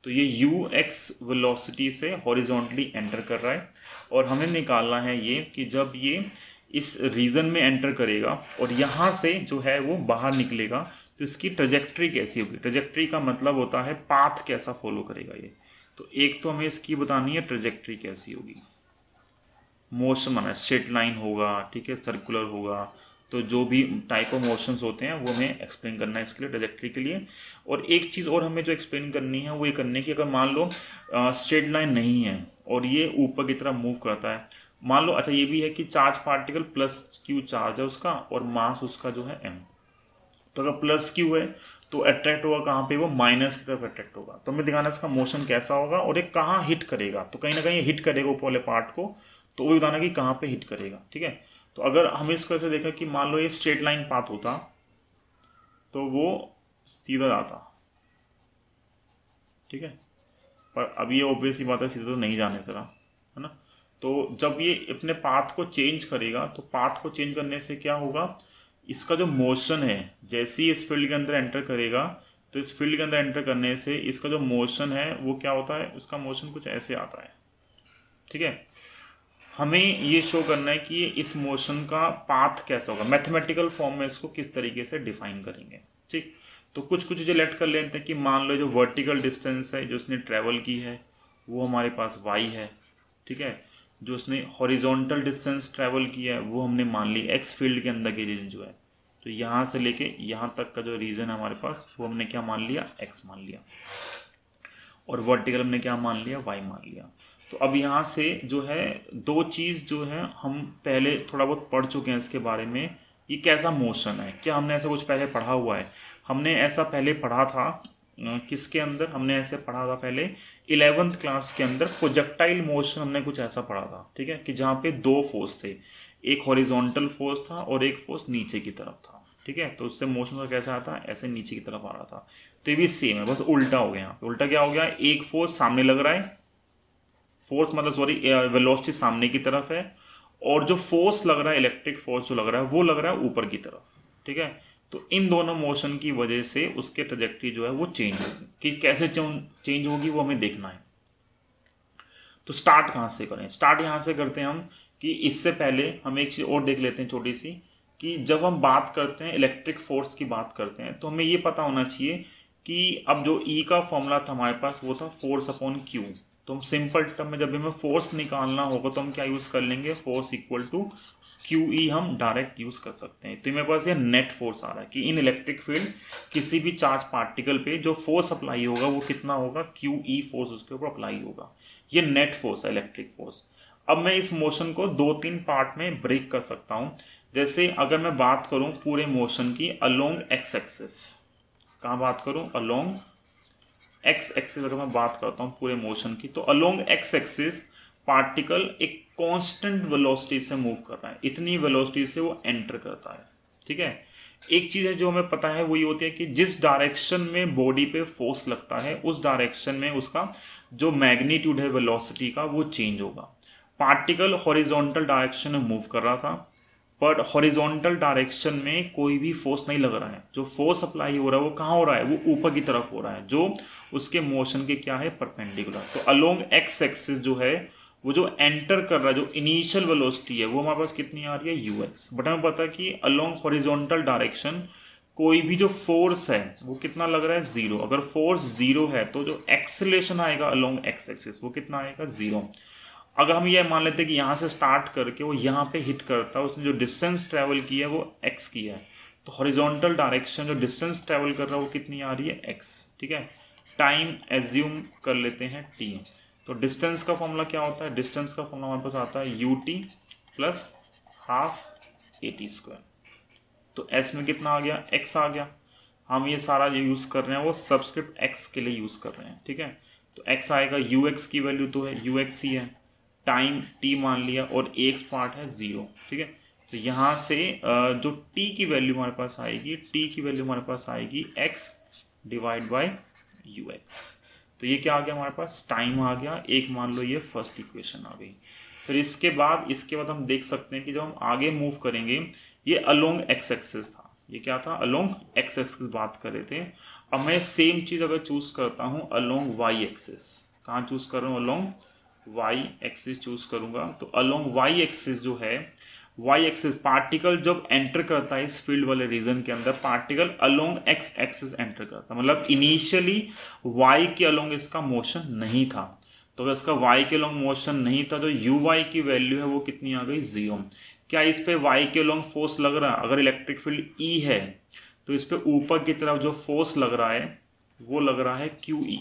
A: तो ये ux वेलोसिटी से हॉरिजॉन्टली एंटर कर रहा है और हमें निकालना है ये कि जब ये इस रीजन में एंटर करेगा और यहाँ से जो है वो बाहर निकलेगा तो इसकी ट्रेजेक्ट्री कैसी होगी। ट्रेजेक्ट्री का मतलब होता है पाथ कैसा फॉलो करेगा ये। तो एक तो हमें इसकी बतानी है ट्रेजेक्ट्री कैसी होगी। मोशन माना स्ट्रेट लाइन होगा, ठीक है, सर्कुलर होगा, तो जो भी टाइप ऑफ मोशंस होते हैं वो हमें एक्सप्लेन करना है इसके लिए, ट्रेजेक्ट्री के लिए। और एक चीज़ और हमें जो एक्सप्लेन करनी है वो ये करनी है कि अगर मान लो स्ट्रेट लाइन नहीं है और ये ऊपर की तरफ मूव करता है, मान लो, अच्छा ये भी है कि charge particle plus Q charge है उसका और मास उसका जो है m। तो अगर प्लस क्यू है तो अट्रैक्ट होगा कहाँ पे, वो माइनस की तरफ अट्रैक्ट होगा। तो हमें दिखाना इसका मोशन कैसा होगा और ये कहाँ हिट करेगा। तो कहीं ना कहीं हिट करेगा ऊपर वाले पार्ट को, तो वो बताना कि कहाँ पे हिट करेगा, ठीक है। तो अगर हम इसको ऐसे देखा कि मान लो ये स्ट्रेट लाइन पाथ होता तो वो सीधा जाता, ठीक है, पर अब ये ऑब्वियस ही बात है सीधा तो नहीं जाने से रहा, है ना। तो जब ये अपने पाथ को चेंज करेगा तो पाथ को चेंज करने से क्या होगा, इसका जो मोशन है जैसे ही इस फील्ड के अंदर एंटर करेगा तो इस फील्ड के अंदर एंटर करने से इसका जो मोशन है वो क्या होता है, उसका मोशन कुछ ऐसे आता है, ठीक है। हमें ये शो करना है कि इस मोशन का पाथ कैसा होगा, मैथमेटिकल फॉर्म में इसको किस तरीके से डिफाइन करेंगे, ठीक। तो कुछ चीज़ें लेट कर लेते हैं कि मान लो जो वर्टिकल डिस्टेंस है जो उसने ट्रैवल की है वो हमारे पास y है, ठीक है। जो उसने हॉरिजॉन्टल डिस्टेंस ट्रैवल किया है वो हमने मान ली x फील्ड के अंदर की रीजन जो है, तो यहाँ से लेके यहाँ तक का जो रीजन है हमारे पास वो हमने क्या मान लिया, x मान लिया, और वर्टिकल हमने क्या मान लिया, y मान लिया। तो अब यहाँ से जो है 2 चीज़ जो है हम पहले थोड़ा बहुत पढ़ चुके हैं इसके बारे में, ये कैसा मोशन है, क्या हमने ऐसा कुछ पहले पढ़ा हुआ है। हमने ऐसा पहले पढ़ा था किसके अंदर, हमने ऐसे पढ़ा था पहले 11th क्लास के अंदर, प्रोजेक्टाइल मोशन हमने कुछ ऐसा पढ़ा था, ठीक है, कि जहाँ पे 2 फोर्स थे, एक हॉरिजॉन्टल फोर्स था और एक फोर्स नीचे की तरफ था, ठीक है। तो उससे मोशन का कैसा आता है, ऐसे नीचे की तरफ आ रहा था। तो ये भी सेम है, बस उल्टा हो गया यहाँ पे। उल्टा क्या हो गया, एक फोर्स सामने लग रहा है, फोर्स मतलब सॉरी वेलोसिटी सामने की तरफ है, और जो फोर्स लग रहा है इलेक्ट्रिक फोर्स जो लग रहा है वो लग रहा है ऊपर की तरफ, ठीक है। तो इन दोनों मोशन की वजह से उसके ट्रैजेक्टरी जो है वो चेंज होगी, कि कैसे चेंज होगी वो हमें देखना है। तो स्टार्ट कहाँ से करें, स्टार्ट यहाँ से करते हैं हम कि इससे पहले हम एक चीज़ और देख लेते हैं छोटी सी, कि जब हम बात करते हैं इलेक्ट्रिक फोर्स की बात करते हैं तो हमें ये पता होना चाहिए कि अब जो E का फॉर्मूला था हमारे पास वो था फोर्स अपॉन क्यू। तो हम सिंपल टर्म में जब हमें फोर्स निकालना होगा तो हम क्या यूज़ कर लेंगे, फोर्स इक्वल टू QE हम डायरेक्ट यूज़ कर सकते हैं। तो मेरे पास ये नेट फोर्स आ रहा है कि इन इलेक्ट्रिक फील्ड किसी भी चार्ज पार्टिकल पे जो फोर्स अप्लाई होगा वो कितना होगा, QE फोर्स उसके ऊपर अप्लाई होगा। ये नेट फोर्स है इलेक्ट्रिक फोर्स। अब मैं इस मोशन को 2-3 पार्ट में ब्रेक कर सकता हूँ। जैसे अगर मैं बात करूँ पूरे मोशन की अलोंग एक्स एक्सिस, कहाँ बात करूँ, अलोंग एक्स एक्सिस अगर मैं बात करता हूँ पूरे मोशन की, तो अलोंग एक्स एक्सिस पार्टिकल एक कांस्टेंट वेलोसिटी से मूव कर रहा है, इतनी वेलोसिटी से वो एंटर करता है, ठीक है। एक चीज़ है जो हमें पता है वो ये होती है कि जिस डायरेक्शन में बॉडी पे फोर्स लगता है उस डायरेक्शन में उसका जो मैग्नीट्यूड है वेलोसिटी का वो चेंज होगा। पार्टिकल हॉरिजॉन्टल डायरेक्शन में मूव कर रहा था, पर हॉरिजॉन्टल डायरेक्शन में कोई भी फोर्स नहीं लग रहा है। जो फोर्स अप्लाई हो रहा है वो कहाँ हो रहा है, वो ऊपर की तरफ हो रहा है, जो उसके मोशन के क्या है, परपेंडिकुलर। तो अलोंग एक्स एक्सिस जो है वो जो एंटर कर रहा है, जो इनिशियल वेलोसिटी है, वो हमारे पास कितनी आ रही है ux। बट हमें पता है कि अलोंग हॉरिजॉन्टल डायरेक्शन कोई भी जो फोर्स है वो कितना लग रहा है 0। अगर फोर्स 0 है तो जो एक्सेलेरेशन आएगा अलोंग एक्स एक्सिस वो कितना आएगा 0। अगर हम ये मान लेते हैं कि यहाँ से स्टार्ट करके वो यहाँ पे हिट करता है, उसने जो डिस्टेंस ट्रेवल किया है वो x किया है, तो हॉरिजॉन्टल डायरेक्शन जो डिस्टेंस ट्रेवल कर रहा है वो कितनी आ रही है x। ठीक है, टाइम एज्यूम कर लेते हैं t। तो डिस्टेंस का फॉर्मूला क्या होता है, डिस्टेंस का फॉर्मूला हमारे पास आता है ut प्लस हाफ at²। तो s में कितना आ गया, x आ गया। हम ये सारा जो यूज़ कर रहे हैं वो सबस्क्रिप्ट x के लिए यूज़ कर रहे हैं। ठीक है, तो x आएगा, ux की वैल्यू तो है ux ही है, टाइम t मान लिया और एक पार्ट है 0। ठीक है, तो यहाँ से जो t की वैल्यू हमारे पास आएगी, t की वैल्यू हमारे पास आएगी x डिवाइड बाय ux। तो ये क्या आ गया हमारे पास, टाइम आ गया, एक मान लो ये फर्स्ट इक्वेशन आ गई। फिर इसके बाद हम देख सकते हैं कि जब हम आगे मूव करेंगे, ये अलोंग एक्स एक्सिस था, ये क्या था, अलोंग एक्स एक्सिस बात कर रहे थे। अब मैं सेम चीज़ अगर चूज करता हूँ अलोंग वाई एक्सिस, कहाँ चूज कर रहा हूँ, अलोंग वाई एक्सिस चूज करूंगा, तो अलोंग वाई एक्सिस जो है, वाई एक्सिस पार्टिकल जब एंटर करता है इस फील्ड वाले रीजन के अंदर, particle along x axis enter करता है, मतलब इनिशियली वाई के अलोंग इसका मोशन नहीं था। तो अगर इसका वाई के अलोंग मोशन नहीं था तो यू वाई की वैल्यू है वो कितनी आ गई 0। क्या इस पे वाई के अलोंग फोर्स लग रहा है, अगर इलेक्ट्रिक फील्ड ई है तो इस पे ऊपर की तरफ जो फोर्स लग रहा है वो लग रहा है क्यू ई,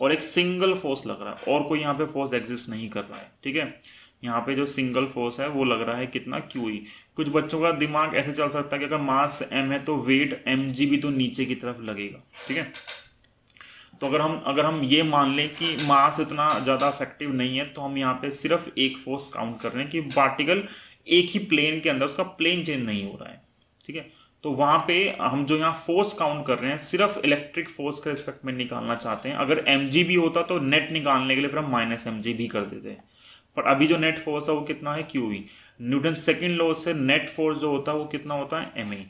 A: और एक सिंगल फोर्स लग रहा है और कोई यहाँ पे फोर्स एग्जिस्ट नहीं कर रहा है। ठीक है, यहाँ पे जो सिंगल फोर्स है वो लग रहा है कितना QE। कुछ बच्चों का दिमाग ऐसे चल सकता है कि अगर मास m है तो वेट mg भी तो नीचे की तरफ लगेगा। ठीक है, तो अगर हम ये मान लें कि मास इतना ज़्यादा इफेक्टिव नहीं है, तो हम यहाँ पे सिर्फ एक फोर्स काउंट कर रहे हैं कि पार्टिकल एक ही प्लेन के अंदर, उसका प्लेन चेंज नहीं हो रहा है। ठीक है, तो वहाँ पे हम जो यहाँ फोर्स काउंट कर रहे हैं सिर्फ इलेक्ट्रिक फोर्स के रिस्पेक्ट में निकालना चाहते हैं। अगर mg भी होता तो नेट निकालने के लिए फिर हम -mg भी कर देते हैं, पर अभी जो नेट फोर्स है वो कितना है QE। न्यूटन सेकेंड लॉ से नेट फोर्स जो होता है वो कितना होता है ma,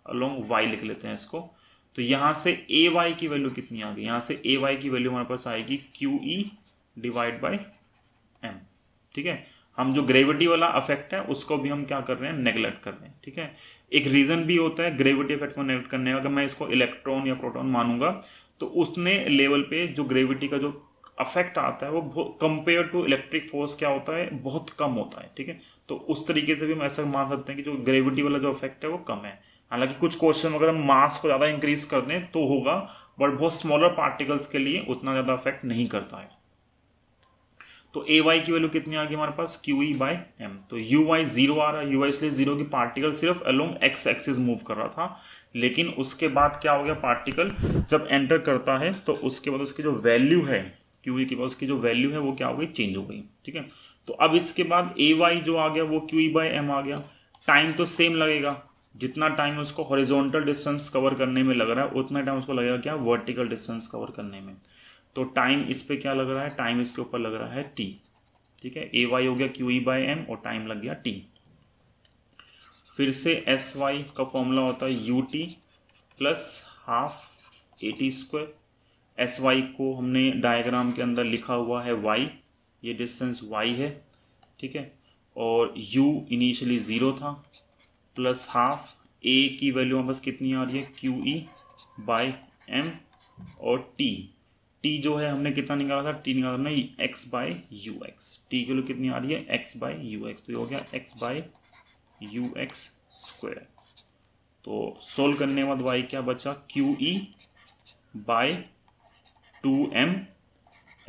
A: अलोंग y लिख लेते हैं इसको। तो यहाँ से ay की वैल्यू कितनी आ गई, यहाँ से ay की वैल्यू हमारे पास आएगी QE डिवाइड बाय m। ठीक है, हम जो ग्रेविटी वाला अफेक्ट है उसको भी हम क्या कर रहे हैं, नेगलेक्ट कर रहे हैं। ठीक है, एक रीजन भी होता है ग्रेविटी इफेक्ट को नेगलेक्ट करने का, अगर मैं इसको इलेक्ट्रॉन या प्रोटॉन मानूंगा तो उसने लेवल पे जो ग्रेविटी का जो अफेक्ट आता है वो कंपेयर टू इलेक्ट्रिक फोर्स क्या होता है, बहुत कम होता है। ठीक है, तो उस तरीके से भी हम ऐसा मान सकते हैं कि जो ग्रेविटी वाला जो अफेक्ट है वो कम है। हालांकि कुछ क्वेश्चन अगर हम मास को ज़्यादा इंक्रीज कर दें तो होगा, बट बहुत स्मॉलर पार्टिकल्स के लिए उतना ज़्यादा अफेक्ट नहीं करता है। तो ए वाई की वैल्यू कितनी आ गई हमारे पास, QE बाय m। तो यू वाई 0 आ रहा है, यू वाई इसलिए 0 की पार्टिकल सिर्फ अलोंग एक्स एक्सिस मूव कर रहा था, लेकिन उसके बाद क्या हो गया, पार्टिकल जब एंटर करता है तो उसके बाद उसकी जो वैल्यू है QE के बाद उसकी जो वैल्यू है वो क्या हो गई, चेंज हो गई। ठीक है, तो अब इसके बाद ए वाई जो आ गया वो QE बाय m आ गया। टाइम तो सेम लगेगा, जितना टाइम उसको हॉरिजॉन्टल डिस्टेंस कवर करने में लग रहा है उतना टाइम उसको लगेगा क्या, वर्टिकल डिस्टेंस कवर करने में। तो टाइम इस पे क्या लग रहा है, टाइम इसके ऊपर लग रहा है t। ठीक है, ए वाई हो गया QE बाय m और टाइम लग गया t। फिर से एस वाई का फॉर्मूला होता है ut plus half at²। S Y को हमने डायग्राम के अंदर लिखा हुआ है y, ये डिस्टेंस y है। ठीक है, और u इनिशियली 0 था, प्लस हाफ a की वैल्यू हमारे पास कितनी आ रही है, QE बाय m, और t जो है हमने कितना निकाला था, t निकाला हमने x बाय ux। t की वैल्यू कितनी आ रही है, x बाय ux, तो ये हो गया x बाय ux²। तो सोल्व करने के बाद y क्या बचा, QE by 2m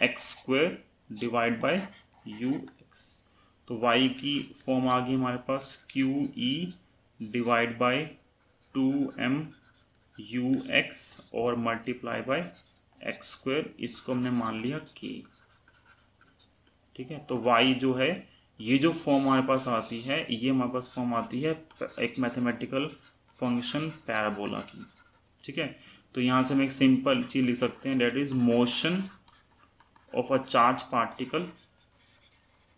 A: x² divide by ux। तो y की फॉर्म आ गई हमारे पास QE divide by 2m ux और मल्टीप्लाई बाय x², इसको हमने मान लिया k। ठीक है, तो y जो है, ये जो फॉर्म हमारे पास आती है, ये हमारे पास फॉर्म आती है एक मैथमेटिकल फंक्शन पैराबोला की। ठीक है, तो यहाँ से हम एक सिंपल चीज लिख सकते हैं, that is motion of a charge particle,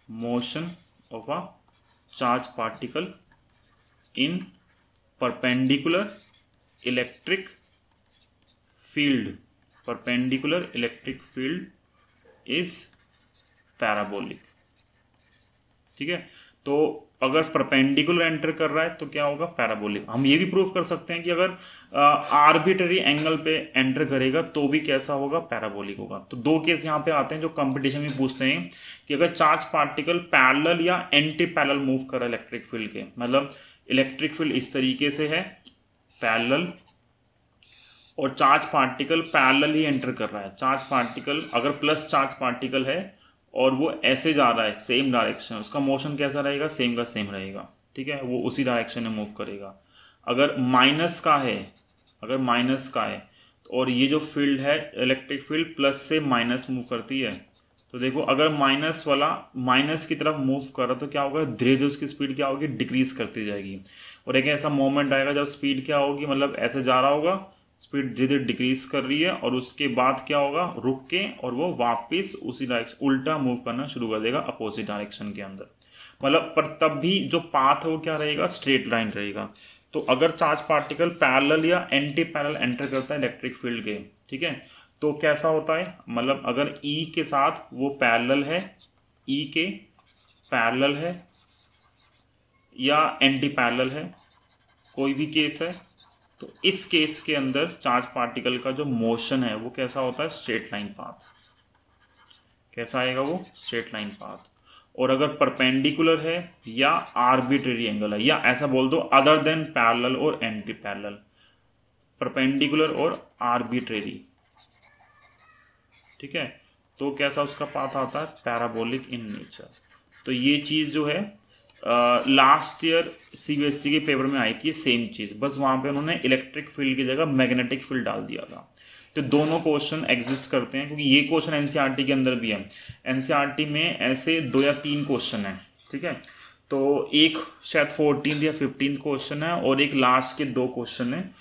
A: motion of a charge particle in perpendicular electric field, perpendicular electric field is parabolic. ठीक है, तो अगर परपेंडिकुलर एंटर कर रहा है तो क्या होगा, पैराबोलिक। हम ये भी प्रूव कर सकते हैं कि अगर आर्बिट्ररी एंगल पे एंटर करेगा तो भी कैसा होगा, पैराबोलिक होगा। तो दो केस यहाँ पे आते हैं जो कंपटीशन में पूछते हैं कि अगर चार्ज पार्टिकल पैरेलल या एंटी पैरेलल मूव कर रहा है इलेक्ट्रिक फील्ड के, मतलब इलेक्ट्रिक फील्ड इस तरीके से है पैरेलल और चार्ज पार्टिकल पैरेलल ही एंटर कर रहा है। चार्ज पार्टिकल अगर प्लस चार्ज पार्टिकल है और वो ऐसे जा रहा है सेम डायरेक्शन, उसका मोशन कैसा रहेगा, सेम का सेम रहेगा। ठीक है, वो उसी डायरेक्शन में मूव करेगा। अगर माइनस का है, अगर माइनस का है और ये जो फील्ड है इलेक्ट्रिक फील्ड प्लस से माइनस मूव करती है, तो देखो अगर माइनस वाला माइनस की तरफ मूव कर रहा तो क्या होगा, धीरे धीरे उसकी स्पीड क्या होगी, डिक्रीज करती जाएगी। और एक ऐसा मोमेंट आएगा जब स्पीड क्या होगी, मतलब ऐसे जा रहा होगा, स्पीड धीरे धीरे डिक्रीज कर रही है और उसके बाद क्या होगा, रुक के और वो वापस उसी डायरेक्शन उल्टा मूव करना शुरू कर देगा अपोजिट डायरेक्शन के अंदर। मतलब पर तब भी जो पाथ है वो क्या रहेगा, स्ट्रेट लाइन रहेगा। तो अगर चार्ज पार्टिकल पैरेलल या एंटी पैरेलल एंटर करता है इलेक्ट्रिक फील्ड के, ठीक है, तो कैसा होता है, मतलब अगर E के साथ वो पैरेलल है, E के पैरेलल है या एंटी पैरेलल है, कोई भी केस है, तो इस केस के अंदर चार्ज पार्टिकल का जो मोशन है वो कैसा होता है, स्ट्रेट लाइन पाथ। कैसा आएगा वो, स्ट्रेट लाइन पाथ। और अगर परपेंडिकुलर है या आर्बिट्रेरी एंगल है, या ऐसा बोल दो अदर देन पैरेलल और एंटी पैरेलल, परपेंडिकुलर और आर्बिट्रेरी, ठीक है, तो कैसा उसका पाथ आता है, पैराबोलिक इन नेचर। तो ये चीज़ जो है लास्ट ईयर CBSE के पेपर में आई थी सेम चीज़, बस वहाँ पे उन्होंने इलेक्ट्रिक फील्ड की जगह मैग्नेटिक फील्ड डाल दिया था। तो दोनों क्वेश्चन एग्जिस्ट करते हैं क्योंकि ये क्वेश्चन NCERT के अंदर भी है। NCERT में ऐसे 2 या 3 क्वेश्चन हैं, ठीक है, तो एक शायद 14th या 15th क्वेश्चन है और एक लास्ट के 2 क्वेश्चन है।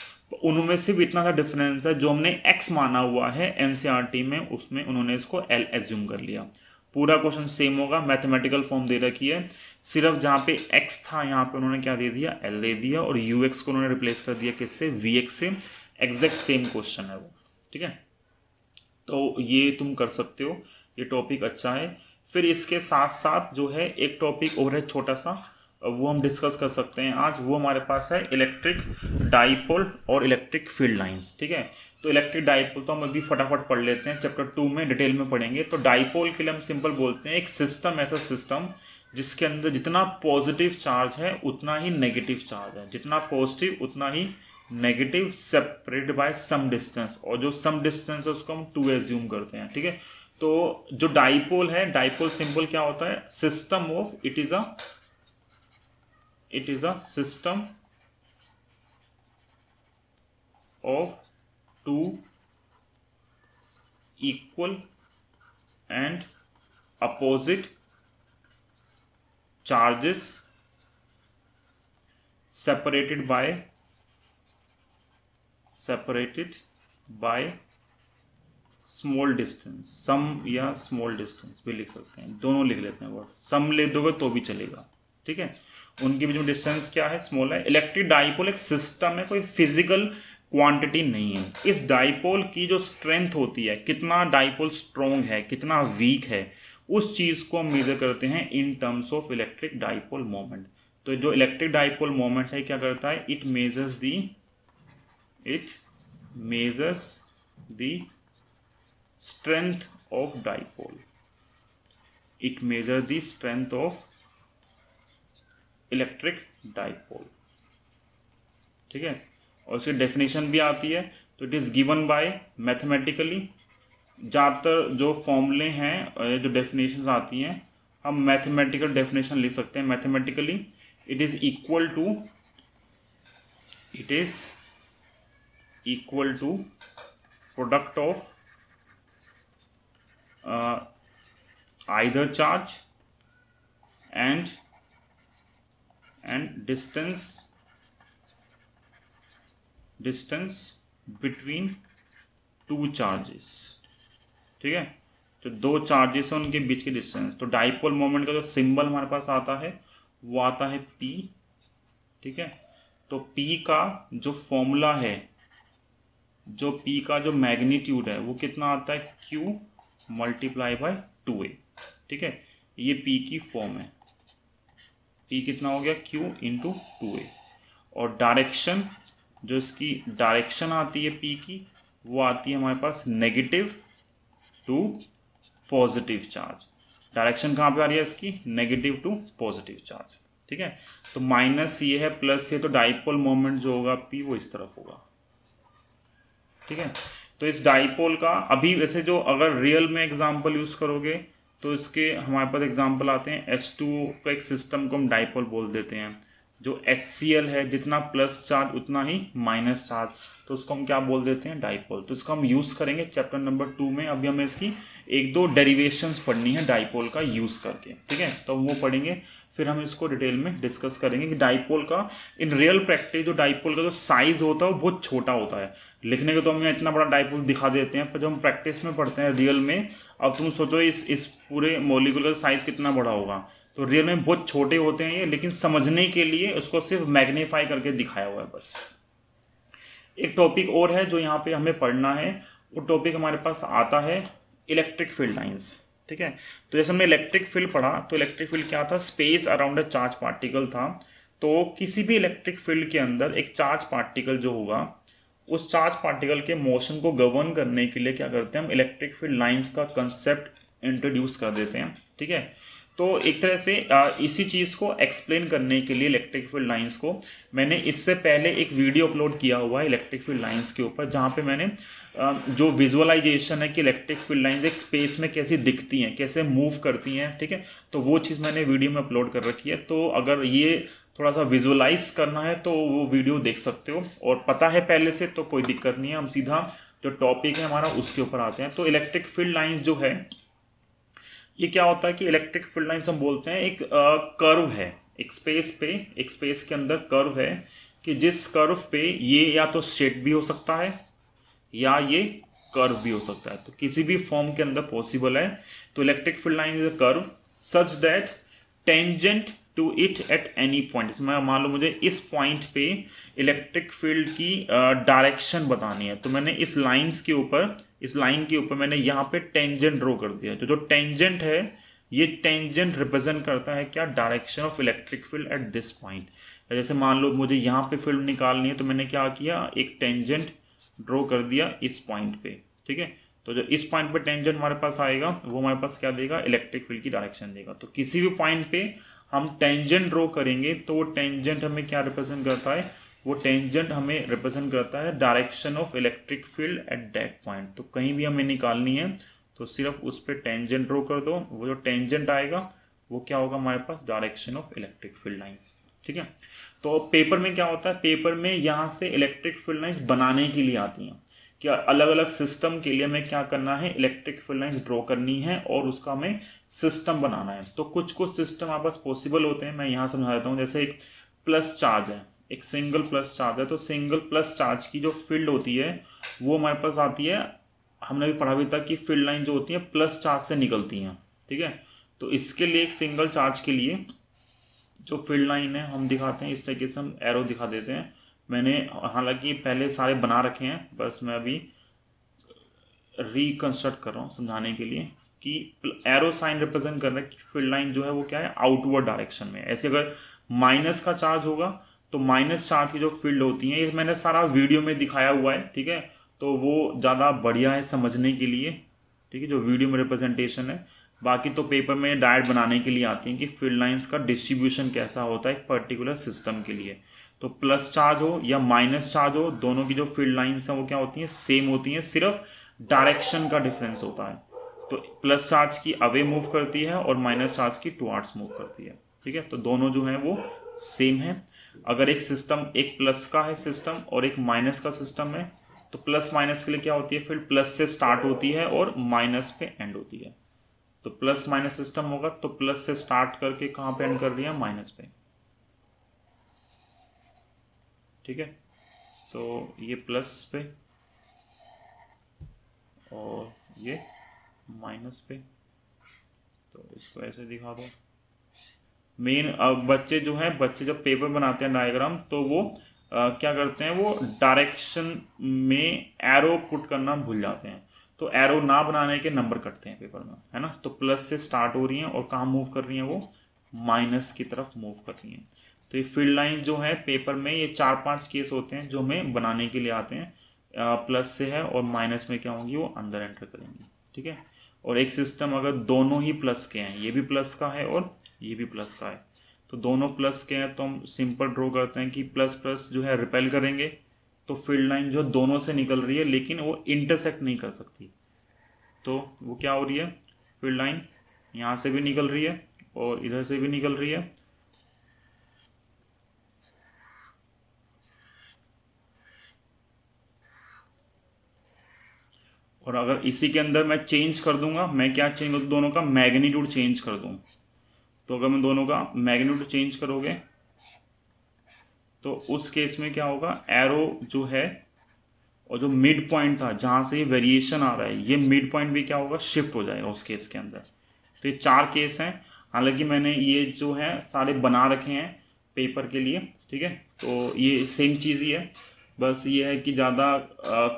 A: उनमें सिर्फ इतना सा डिफरेंस है, जो हमने x माना हुआ है NCERT में उसमें उन्होंने इसको L एज्यूम कर लिया। पूरा क्वेश्चन सेम होगा, मैथमेटिकल फॉर्म दे रखी है, सिर्फ जहाँ पे x था यहाँ पे उन्होंने क्या दे दिया, L दे दिया और ux को उन्होंने रिप्लेस कर दिया किससे, vx से। एग्जैक्ट सेम क्वेश्चन है वो, ठीक है। तो ये तुम कर सकते हो, ये टॉपिक अच्छा है। फिर इसके साथ साथ जो है एक टॉपिक और है छोटा सा, वो हम डिस्कस कर सकते हैं आज। वो हमारे पास है इलेक्ट्रिक डाइपोल और इलेक्ट्रिक फील्ड लाइंस, ठीक है। तो इलेक्ट्रिक डाइपोल तो हम अभी फटाफट पढ़ लेते हैं, चैप्टर 2 में डिटेल में पढ़ेंगे। तो डाइपोल के लिए हम सिंपल बोलते हैं एक सिस्टम, ऐसा सिस्टम जिसके अंदर जितना पॉजिटिव चार्ज है उतना ही नेगेटिव चार्ज है, जितना पॉजिटिव उतना ही negative, separated by some distance, और जो सम डिस्टेंस है उसको हम 2 एज्यूम करते हैं, ठीक है। तो जो डाइपोल है, डाइपोल सिंपल क्या होता है, system of, it is a system of 2 equal and opposite charges separated by small distance, सम या स्मॉल डिस्टेंस भी लिख सकते हैं, दोनों लिख लेते हैं वर्ड, सम ले दोगे तो भी चलेगा, ठीक है। उनके बीच में डिस्टेंस क्या है, स्मॉल है। इलेक्ट्रिक डाइपोल एक सिस्टम है, कोई फिजिकल क्वांटिटी नहीं है। इस डाइपोल की जो स्ट्रेंथ होती है, कितना डाइपोल स्ट्रॉन्ग है, कितना वीक है, उस चीज़ को हम मेजर करते हैं in terms of electric dipole moment. तो जो इलेक्ट्रिक डाइपोल मोमेंट है क्या करता है, it measures the strength of dipole, it measure the strength of electric dipole, ठीक है। और उसकी डेफिनेशन भी आती है, तो it is given by mathematically. ज़्यादातर जो फॉर्मूले हैं, जो डेफिनेशंस आती हैं, हम मैथमेटिकल डेफिनेशन लिख सकते हैं। Mathematically it is equal to product of either charge and distance between 2 charges, ठीक है। तो 2 चार्जेस हैं उनके बीच की डिस्टेंस। तो डाइपोल मोमेंट का जो सिंबल हमारे पास आता है वो आता है P, ठीक है। तो P का जो फॉर्मूला है, जो P का जो मैग्नीट्यूड है वो कितना आता है, Q मल्टीप्लाई बाय 2A, ठीक है, ये P की फॉर्म है, P कितना हो गया Q इंटू 2A, और डायरेक्शन जो इसकी डायरेक्शन आती है P की वो आती है हमारे पास negative to positive charge. Direction कहाँ पे आ रही है इसकी, नेगेटिव टू पॉजिटिव चार्ज, ठीक है। तो माइनस ये है प्लस ये, तो डाइपोल मोमेंट जो होगा P वो इस तरफ होगा, ठीक है। तो इस डाइपोल का अभी वैसे जो अगर रियल में एग्जांपल यूज करोगे तो इसके हमारे पास एग्जांपल आते हैं H2O का एक सिस्टम को हम डाइपोल बोल देते हैं, जो HCl है जितना प्लस चार्ज उतना ही माइनस चार्ज, तो उसको हम क्या बोल देते हैं, डाइपोल। तो इसको हम यूज़ करेंगे चैप्टर नंबर 2 में। अभी हमें इसकी 1-2 डेरिवेशंस पढ़नी है डाइपोल का यूज़ करके, ठीक है, तो वो पढ़ेंगे, फिर हम इसको डिटेल में डिस्कस करेंगे कि डाइपोल का इन रियल प्रैक्टिस जो डाइपोल का जो साइज़ होता है वो बहुत छोटा होता है। लिखने के तो हम इतना बड़ा डाइपोल दिखा देते हैं, पर जब हम प्रैक्टिस में पढ़ते हैं रियल में, अब तुम सोचो इस पूरे मॉलिक्यूल का साइज़ कितना बड़ा होगा, तो रियल में बहुत छोटे होते हैं ये, लेकिन समझने के लिए उसको सिर्फ मैग्नीफाई करके दिखाया हुआ है बस। एक टॉपिक और है जो यहाँ पे हमें पढ़ना है, वो टॉपिक हमारे पास आता है इलेक्ट्रिक फील्ड लाइंस, ठीक है। तो जैसे हमने इलेक्ट्रिक फील्ड पढ़ा, तो इलेक्ट्रिक फील्ड क्या था, space around a charge particle था। तो किसी भी इलेक्ट्रिक फील्ड के अंदर एक चार्ज पार्टिकल जो होगा, उस चार्ज पार्टिकल के मोशन को गवर्न करने के लिए क्या करते हैं हम, इलेक्ट्रिक फील्ड लाइंस का कंसेप्ट इंट्रोड्यूस कर देते हैं, ठीक है। तो एक तरह से इसी चीज़ को एक्सप्लेन करने के लिए इलेक्ट्रिक फील्ड लाइंस को मैंने इससे पहले एक वीडियो अपलोड किया हुआ है इलेक्ट्रिक फील्ड लाइंस के ऊपर, जहाँ पे मैंने जो विजुअलाइजेशन है कि इलेक्ट्रिक फील्ड लाइंस एक स्पेस में कैसी दिखती हैं, कैसे मूव करती हैं, ठीक है, तो वो चीज़ मैंने वीडियो में अपलोड कर रखी है। तो अगर ये थोड़ा सा विजुअलाइज करना है तो वो वीडियो देख सकते हो, और पता है पहले से तो कोई दिक्कत नहीं है, हम सीधा जो टॉपिक है हमारा उसके ऊपर आते हैं। तो इलेक्ट्रिक फील्ड लाइंस जो है ये क्या होता है कि इलेक्ट्रिक फील्ड लाइंस हम बोलते हैं एक कर्व है, एक स्पेस के अंदर कर्व है, कि जिस कर्व पे ये या तो स्ट्रेट भी हो सकता है या ये कर्व भी हो सकता है, तो किसी भी फॉर्म के अंदर पॉसिबल है। तो electric field line is a curve such that tangent to it at any point. मान लो मुझे इस पॉइंट पे इलेक्ट्रिक फील्ड की डायरेक्शन बतानी है, तो मैंने इस लाइन के ऊपर मैंने यहाँ पे टेंजेंट ड्रॉ कर दिया। तो जो टेंजेंट है ये टेंजेंट रिप्रेजेंट करता है क्या, direction of electric field at this point. जैसे मान लो मुझे यहाँ पे फील्ड निकालनी है, तो मैंने क्या किया, एक टेंजेंट ड्रॉ कर दिया इस पॉइंट पे, ठीक है। तो जो इस पॉइंट पे टेंजेंट हमारे पास आएगा वो हमारे पास क्या देगा, इलेक्ट्रिक फील्ड की डायरेक्शन देगा। तो किसी भी पॉइंट पे हम टेंजेंट ड्रॉ करेंगे तो वो टेंजेंट हमें क्या रिप्रेजेंट करता है, वो टेंजेंट हमें रिप्रेजेंट करता है direction of electric field at that point. तो कहीं भी हमें निकालनी है तो सिर्फ उस पर टेंजेंट ड्रॉ कर दो, वो जो टेंजेंट आएगा वो क्या होगा हमारे पास, direction of electric field lines, ठीक है। तो पेपर में क्या होता है, पेपर में यहाँ से इलेक्ट्रिक फील्ड लाइंस बनाने के लिए आती हैं कि अलग अलग सिस्टम के लिए हमें क्या करना है, इलेक्ट्रिक फील्ड लाइंस ड्रॉ करनी है और उसका हमें सिस्टम बनाना है। तो कुछ सिस्टम हमारे पास पॉसिबल होते हैं, मैं यहाँ समझा देता हूँ। जैसे एक प्लस चार्ज है, एक सिंगल प्लस चार्ज है, तो सिंगल प्लस चार्ज की जो फील्ड होती है वो हमारे पास आती है, हमने भी पढ़ा भी था कि फील्ड लाइन जो होती है प्लस चार्ज से निकलती हैं, ठीक है। तो इसके लिए एक सिंगल चार्ज के लिए जो फील्ड लाइन है हम दिखाते हैं, इस तरीके से हम एरो दिखा देते हैं। मैंने हालांकि पहले सारे बना रखे हैं, बस मैं अभी रिकंस्ट्रक्ट कर रहा हूँ समझाने के लिए कि एरो साइन रिप्रेजेंट कर रहा है कि फील्ड लाइन जो है वो क्या है, आउटवर्ड डायरेक्शन में। ऐसे अगर माइनस का चार्ज होगा तो माइनस चार्ज की जो फील्ड होती है, ये मैंने सारा वीडियो में दिखाया हुआ है, ठीक है, तो वो ज़्यादा बढ़िया है समझने के लिए, ठीक है, जो वीडियो में रिप्रेजेंटेशन है। बाकी तो पेपर में डायरेक्ट बनाने के लिए आती हैं कि फील्ड लाइंस का डिस्ट्रीब्यूशन कैसा होता है एक पर्टिकुलर सिस्टम के लिए। तो प्लस चार्ज हो या माइनस चार्ज हो, दोनों की जो फील्ड लाइंस हैं वो क्या होती हैं, सेम होती हैं, सिर्फ डायरेक्शन का डिफरेंस होता है। तो प्लस चार्ज की अवे मूव करती है और माइनस चार्ज की टुवार्ड्स मूव करती है, ठीक है। तो दोनों जो हैं वो सेम है। अगर एक सिस्टम एक प्लस का है सिस्टम और एक माइनस का सिस्टम है, तो प्लस माइनस के लिए क्या होती है, फील्ड प्लस से स्टार्ट होती है और माइनस पे एंड होती है। तो प्लस माइनस सिस्टम होगा तो प्लस से स्टार्ट करके कहाँ पे एंड कर रही है, माइनस पे, ठीक है। तो ये प्लस पे और ये माइनस पे, तो इसको ऐसे दिखा दो। मेन बच्चे जो हैं, बच्चे जब पेपर बनाते हैं डायग्राम, तो वो क्या करते हैं, वो डायरेक्शन में एरो पुट करना भूल जाते हैं। तो एरो ना बनाने के नंबर कटते हैं पेपर में, है ना। तो प्लस से स्टार्ट हो रही हैं और कहाँ मूव कर रही हैं, वो माइनस की तरफ मूव कर रही हैं। तो ये फील्ड लाइन जो है पेपर में ये 4-5 केस होते हैं जो हमें बनाने के लिए आते हैं। प्लस से है और माइनस में क्या होंगी, वो अंदर एंटर करेंगी, ठीक है। और एक सिस्टम अगर दोनों ही प्लस के हैं, ये भी प्लस का है और ये भी प्लस का है, तो दोनों प्लस के हैं, तो हम सिंपल ड्रॉ करते हैं कि प्लस प्लस जो है रिपेल करेंगे, तो फील्ड लाइन जो दोनों से निकल रही है लेकिन वो इंटरसेक्ट नहीं कर सकती। तो वो क्या हो रही है, फील्ड लाइन यहाँ से भी निकल रही है और इधर से भी निकल रही है, और अगर इसी के अंदर मैं चेंज कर दूंगा, मैं क्या चेंज कर दूँ, दोनों का मैग्नीट्यूड चेंज कर दूँ। तो अगर मैं दोनों का मैग्नीट्यूड चेंज करोगे तो उस केस में क्या होगा, एरो जो है और जो मिड पॉइंट था जहाँ से ये वेरिएशन आ रहा है, ये मिड पॉइंट भी क्या होगा, शिफ्ट हो जाएगा उस केस के अंदर। तो ये 4 केस हैं, हालांकि मैंने ये जो है सारे बना रखे हैं पेपर के लिए, ठीक है। तो ये सेम चीज़ ही है, बस ये है कि ज़्यादा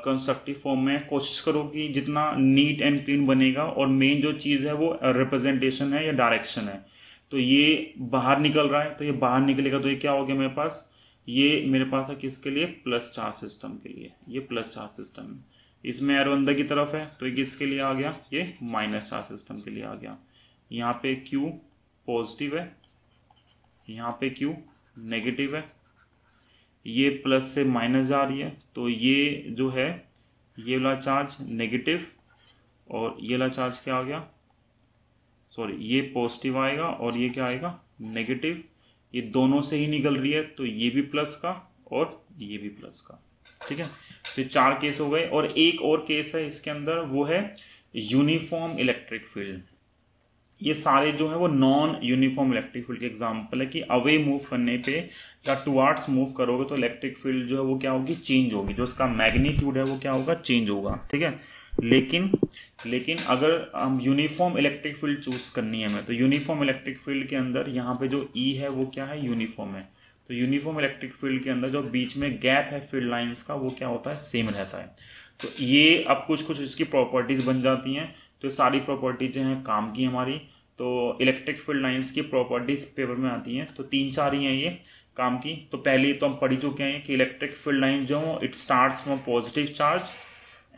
A: कंस्ट्रक्टिव फॉर्म में कोशिश करो कि जितना नीट एंड क्लीन बनेगा, और मेन जो चीज़ है वो रिप्रेजेंटेशन है या डायरेक्शन है। तो ये बाहर निकल रहा है, तो ये बाहर निकलेगा, तो ये क्या हो गया मेरे पास, ये मेरे पास है किसके लिए, प्लस चार्ज सिस्टम के लिए, ये प्लस चार्ज सिस्टम है। इसमें एरो अंदर की तरफ है, तो ये किसके लिए आ गया, ये माइनस चार्ज सिस्टम के लिए आ गया। यहाँ पे Q पॉजिटिव है, यहाँ पे Q नेगेटिव है, ये प्लस से माइनस जा रही है, तो ये जो है ये वाला चार्ज नेगेटिव और ये वाला चार्ज क्या आ गया, सॉरी ये पॉजिटिव आएगा और ये क्या आएगा, नेगेटिव। ये दोनों से ही निकल रही है, तो ये भी प्लस का और ये भी प्लस का, ठीक है। तो 4 केस हो गए, और एक और केस है इसके अंदर, वो है यूनिफॉर्म इलेक्ट्रिक फील्ड। ये सारे जो है वो नॉन यूनिफॉर्म इलेक्ट्रिक फील्ड के एग्जांपल है कि अवे मूव करने पे या टुवार्ड्स मूव करोगे तो इलेक्ट्रिक फील्ड जो है वो क्या होगी, चेंज होगी, जो उसका मैग्नीट्यूड है वो क्या होगा, चेंज होगा, ठीक है। लेकिन अगर हम यूनिफॉर्म इलेक्ट्रिक फील्ड चूज करनी है हमें, तो यूनिफॉर्म इलेक्ट्रिक फील्ड के अंदर यहाँ पे जो ई है वो क्या है, यूनिफॉर्म है। तो यूनिफॉर्म इलेक्ट्रिक फील्ड के अंदर जो बीच में गैप है फील्ड लाइंस का, वो क्या होता है, सेम रहता है। तो ये अब कुछ इसकी प्रॉपर्टीज बन जाती हैं, तो सारी प्रॉपर्टीज जो हैं काम की हमारी। तो इलेक्ट्रिक फील्ड लाइंस की प्रॉपर्टीज पेपर में आती हैं, तो 3-4 ही हैं ये काम की। तो पहले तो हम पढ़ चुके हैं कि इलेक्ट्रिक फील्ड लाइन जो है it starts from positive charge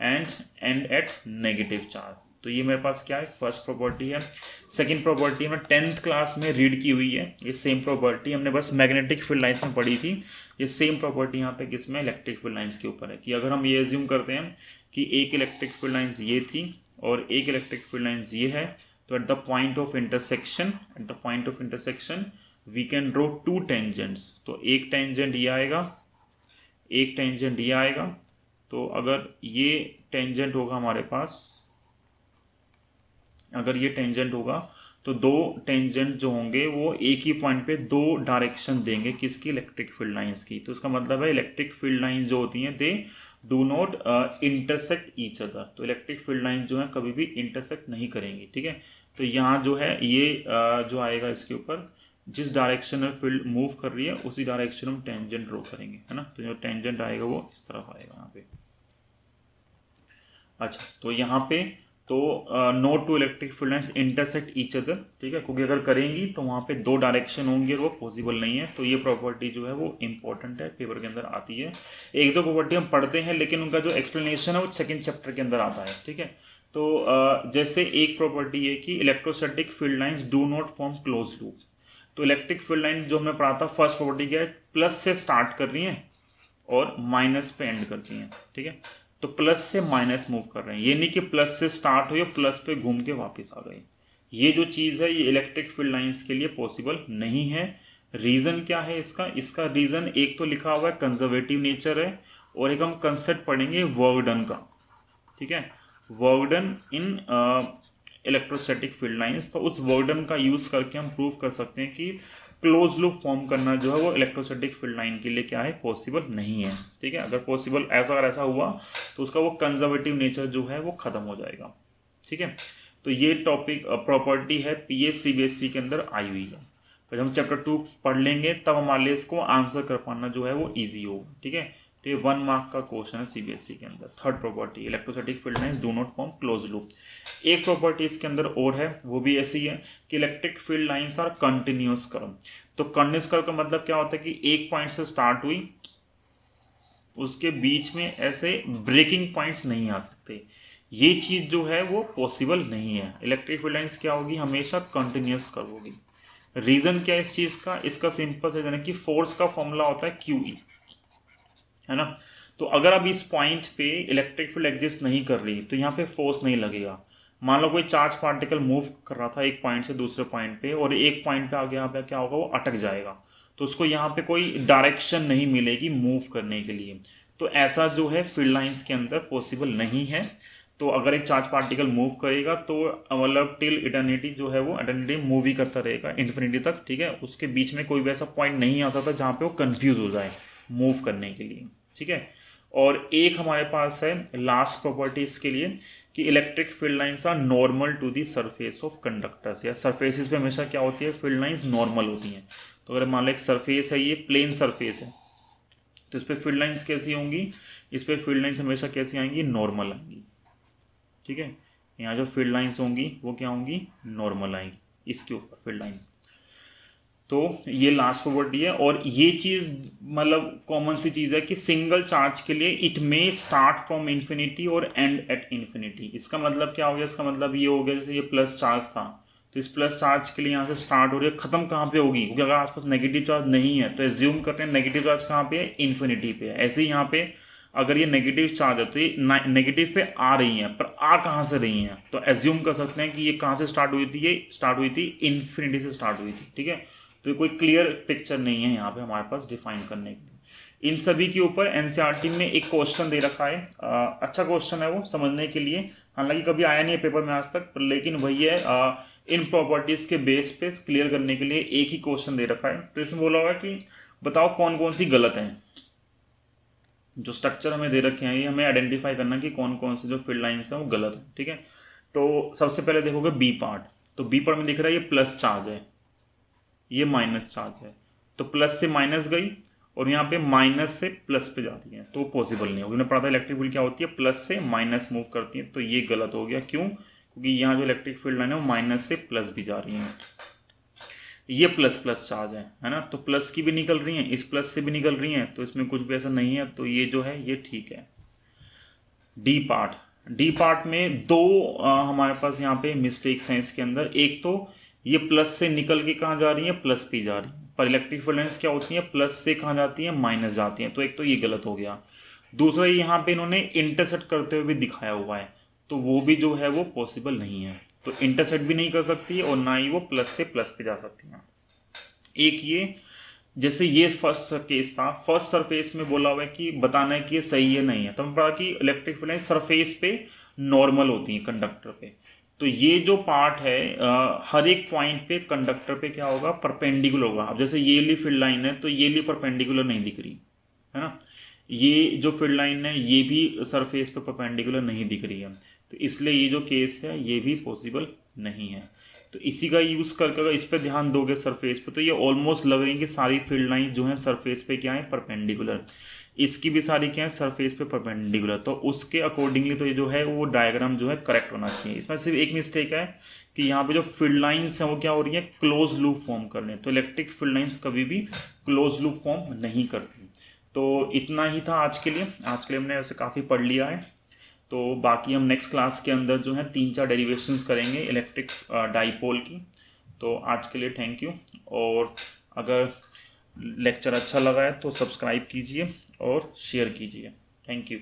A: end at negative charge. तो ये मेरे पास क्या है, फर्स्ट प्रॉपर्टी है। सेकंड प्रॉपर्टी हमने 10th क्लास में रीड की हुई है, ये सेम प्रॉपर्टी हमने बस मैग्नेटिक फील्ड लाइंस में पढ़ी थी। ये सेम प्रॉपर्टी यहाँ पे किसमें, इलेक्ट्रिक फील्ड लाइंस के ऊपर है, कि अगर हम ये एज्यूम करते हैं कि एक इलेक्ट्रिक फील्ड लाइंस ये थी और एक इलेक्ट्रिक फील्ड लाइंस ये है, तो at the point of intersection we can draw 2 tangents. तो एक टेंजेंट ये आएगा, एक टेंजेंट ये आएगा। तो अगर ये टेंजेंट होगा हमारे पास, अगर ये टेंजेंट होगा तो 2 टेंजेंट जो होंगे वो एक ही पॉइंट पे 2 डायरेक्शन देंगे, किसकी, इलेक्ट्रिक फील्ड लाइंस की। तो इसका मतलब है इलेक्ट्रिक फील्ड लाइन जो होती हैं they do not intersect each other. तो इलेक्ट्रिक फील्ड लाइन जो है कभी भी इंटरसेक्ट नहीं करेंगी, ठीक है। तो यहाँ जो है ये जो आएगा इसके ऊपर, जिस डायरेक्शन में फील्ड मूव कर रही है उसी डायरेक्शन में हम टेंजेंट ड्रॉ करेंगे, है ना। तो जो टेंजेंट आएगा वो इस तरफ आएगा यहाँ पे। अच्छा, तो यहाँ पे तो not two electric field lines intersect each other, ठीक है, क्योंकि अगर करेंगी तो वहाँ पे 2 डायरेक्शन होंगे और वो पॉसिबल नहीं है। तो ये प्रॉपर्टी जो है वो इंपॉर्टेंट है, पेपर के अंदर आती है। 1-2 प्रॉपर्टी हम पढ़ते हैं लेकिन उनका जो एक्सप्लेनेशन है वो 2nd चैप्टर के अंदर आता है, ठीक है। तो जैसे एक प्रॉपर्टी है कि electrostatic field lines do not form close loop. तो इलेक्ट्रिक फील्ड लाइन जो हमें पढ़ा था, फर्स्ट प्रॉपर्टी क्या है, प्लस से स्टार्ट कर रही हैं और माइनस पे एंड करती हैं, ठीक है। तो प्लस से माइनस मूव कर रहे हैं, ये नहीं कि प्लस से स्टार्ट हुई और प्लस पे घूम के वापस आ गई। ये जो चीज़ है ये इलेक्ट्रिक फील्ड लाइंस के लिए पॉसिबल नहीं है। रीज़न क्या है इसका रीज़न एक तो लिखा हुआ है कंजर्वेटिव नेचर है, और एक हम कंसेप्ट पढ़ेंगे वर्क डन का, ठीक है, work done in electrostatic field lines. तो उस वर्क डन का यूज़ करके हम प्रूव कर सकते हैं कि क्लोज लूप फॉर्म करना जो है वो इलेक्ट्रोस्टैटिक फील्ड लाइन के लिए क्या है, पॉसिबल नहीं है, ठीक है। अगर पॉसिबल अगर ऐसा हुआ तो उसका वो कंजर्वेटिव नेचर जो है वो खत्म हो जाएगा, ठीक है। तो ये टॉपिक प्रॉपर्टी है पीएस सीबीएसई के अंदर आई हुई है। तो जब हम चैप्टर 2 पढ़ लेंगे तब हमारे लिए इसको आंसर कर पाना जो है वो ईजी होगा, ठीक है। तो ये 1 मार्क का क्वेश्चन है सीबीएसई के अंदर। Third property, electrostatic field lines do not form close loop. एक प्रॉपर्टी इसके अंदर और है, वो भी ऐसी है कि electric field lines are continuous curve. तो कंटिन्यूअस कर्व का मतलब क्या होता है कि एक पॉइंट से स्टार्ट हुई, उसके बीच में ऐसे ब्रेकिंग पॉइंट्स नहीं आ सकते। ये चीज़ जो है वो पॉसिबल नहीं है। इलेक्ट्रिक फील्ड लाइंस क्या होगी, हमेशा कंटिन्यूअस कर्व होगी। रीज़न क्या है इस चीज़ का, इसका सिंपल है यानी कि फोर्स का फॉर्मूला होता है QE, है ना। तो अगर अब इस पॉइंट पे इलेक्ट्रिक फील्ड एग्जिस्ट नहीं कर रही तो यहाँ पे फोर्स नहीं लगेगा। मान लो कोई चार्ज पार्टिकल मूव कर रहा था एक पॉइंट से दूसरे पॉइंट पे, और एक पॉइंट पे आगे यहाँ पे क्या होगा, वो अटक जाएगा, तो उसको यहाँ पे कोई डायरेक्शन नहीं मिलेगी मूव करने के लिए। तो ऐसा जो है फील्ड लाइंस के अंदर पॉसिबल नहीं है। तो अगर एक चार्ज पार्टिकल मूव करेगा तो मतलब टिल इटर्निटी जो है वो इटर्निटी मूव ही करता रहेगा, इन्फिनिटी तक, ठीक है। उसके बीच में कोई भी ऐसा पॉइंट नहीं आ सकता जहाँ पे वो कंफ्यूज हो जाए मूव करने के लिए, ठीक है। और एक हमारे पास है लास्ट प्रॉपर्टी इसके लिए कि electric field lines are normal to the surface of conductors. या सरफेसिस पे हमेशा क्या होती है, फील्ड लाइंस नॉर्मल होती हैं। तो अगर मान लो एक सरफेस है, ये प्लेन सरफेस है, तो इस पर फील्ड लाइंस कैसी होंगी, इस पर फील्ड लाइंस हमेशा कैसी आएंगी, नॉर्मल आएंगी, ठीक है। यहाँ जो फील्ड लाइंस होंगी वो क्या होंगी, नॉर्मल आएंगी इसके ऊपर फील्ड लाइंस। तो ये लास्ट प्रॉपर्टी है। और ये चीज़ मतलब कॉमन सी चीज़ है कि सिंगल चार्ज के लिए it may start from infinity और एंड एट इन्फिनिटी। इसका मतलब क्या हो गया, इसका मतलब ये हो गया जैसे ये प्लस चार्ज था, तो इस प्लस चार्ज के लिए यहाँ से स्टार्ट हो रही है, खत्म कहाँ पे होगी, क्योंकि अगर आसपास नेगेटिव चार्ज नहीं है तो एज्यूम करते हैं नेगेटिव चार्ज कहाँ पे है, इन्फिनिटी पे है। ऐसे ही यहाँ पे अगर ये नेगेटिव चार्ज है तो ये नेगेटिव पे आ रही हैं, पर आ कहाँ से रही हैं, तो एज्यूम कर सकते हैं कि ये कहाँ से स्टार्ट हुई थी, ये स्टार्ट हुई थी इन्फिनिटी से स्टार्ट हुई थी, ठीक है। तो ये कोई क्लियर पिक्चर नहीं है यहाँ पे हमारे पास डिफाइन करने के लिए। इन सभी के ऊपर एनसीईआरटी में एक क्वेश्चन दे रखा है, अच्छा क्वेश्चन है वो समझने के लिए, हालांकि कभी आया नहीं है पेपर में आज तक, पर लेकिन वही है इन प्रॉपर्टीज के बेस पे क्लियर करने के लिए एक ही क्वेश्चन दे रखा है। तो इसमें बोला हुआ है कि बताओ कौन कौन सी गलत है। जो स्ट्रक्चर हमें दे रखे हैं ये हमें आइडेंटिफाई करना कि कौन कौन से जो फील्ड लाइंस हैं वो गलत है, ठीक है। तो सबसे पहले देखोगे बी पार्ट, तो बी पार्ट में दिख रहा है ये प्लस चार्ज है, ये माइनस चार्ज है, तो प्लस से माइनस गई और यहाँ पे माइनस से प्लस पे जा रही है, तो पॉसिबल नहीं होगी। मैंने पढ़ा था इलेक्ट्रिक फील्ड क्या होती है, प्लस से माइनस मूव करती है, तो ये गलत हो गया। क्यों, क्योंकि यहाँ जो इलेक्ट्रिक फील्ड लाइन है वो माइनस से प्लस भी जा रही है, ये प्लस प्लस चार्ज है ना, तो प्लस की भी निकल रही है, इस प्लस से भी निकल रही है, तो इसमें कुछ भी ऐसा नहीं है, तो ये जो है ये ठीक है। डी पार्ट, डी पार्ट में दो हमारे पास यहाँ पे मिस्टेक्स हैं इसके अंदर। एक तो ये प्लस से निकल के कहाँ जा रही है, प्लस पे जा रही है, पर इलेक्ट्रिक फील्ड लाइंस क्या होती है, प्लस से कहाँ जाती है, माइनस जाती है, तो एक तो ये गलत हो गया। दूसरा यहाँ पे इन्होंने इंटरसेक्ट करते हुए भी दिखाया हुआ है, तो वो भी जो है वो पॉसिबल नहीं है, तो इंटरसेक्ट भी नहीं कर सकती है और ना ही वो प्लस से प्लस पे जा सकती है। एक ये जैसे ये फर्स्ट केस था, फर्स्ट सरफेस में बोला हुआ है कि बताना है कि ये सही है नहीं है, तो हम पढ़ा कि इलेक्ट्रिक फील्ड लाइंस सरफेस पे नॉर्मल होती है कंडक्टर पे, तो ये जो पार्ट है हर एक पॉइंट पे कंडक्टर पे क्या होगा, परपेंडिकुलर होगा। अब जैसे ये ली फील्ड लाइन है तो ये ली परपेंडिकुलर नहीं दिख रही है ना, ये जो फील्ड लाइन है ये भी सरफेस पे परपेंडिकुलर नहीं दिख रही है, तो इसलिए ये जो केस है ये भी पॉसिबल नहीं है। तो इसी का यूज़ करके अगर इस पर ध्यान दोगे सरफेस पे, तो ये ऑलमोस्ट लग रही है कि सारी फील्ड लाइन जो है सरफेस पे क्या है, परपेंडिकुलर, इसकी भी सारी क्या है सरफेस पे परपेंडिकुलर, तो उसके अकॉर्डिंगली तो ये जो है वो डायग्राम जो है करेक्ट होना चाहिए। इसमें सिर्फ एक मिस्टेक है कि यहाँ पे जो फील्ड लाइंस हैं वो क्या हो रही है, क्लोज लूप फॉर्म कर रहे हैं, तो इलेक्ट्रिक फील्ड लाइंस कभी भी क्लोज लूप फॉर्म नहीं करती। तो इतना ही था आज के लिए हमने वैसे काफ़ी पढ़ लिया है, तो बाकी हम नेक्स्ट क्लास के अंदर जो है 3-4 डेरिवेशंस करेंगे इलेक्ट्रिक डाइपोल की। तो आज के लिए थैंक यू, और अगर लेक्चर अच्छा लगा है तो सब्सक्राइब कीजिए और शेयर कीजिए। Thank you.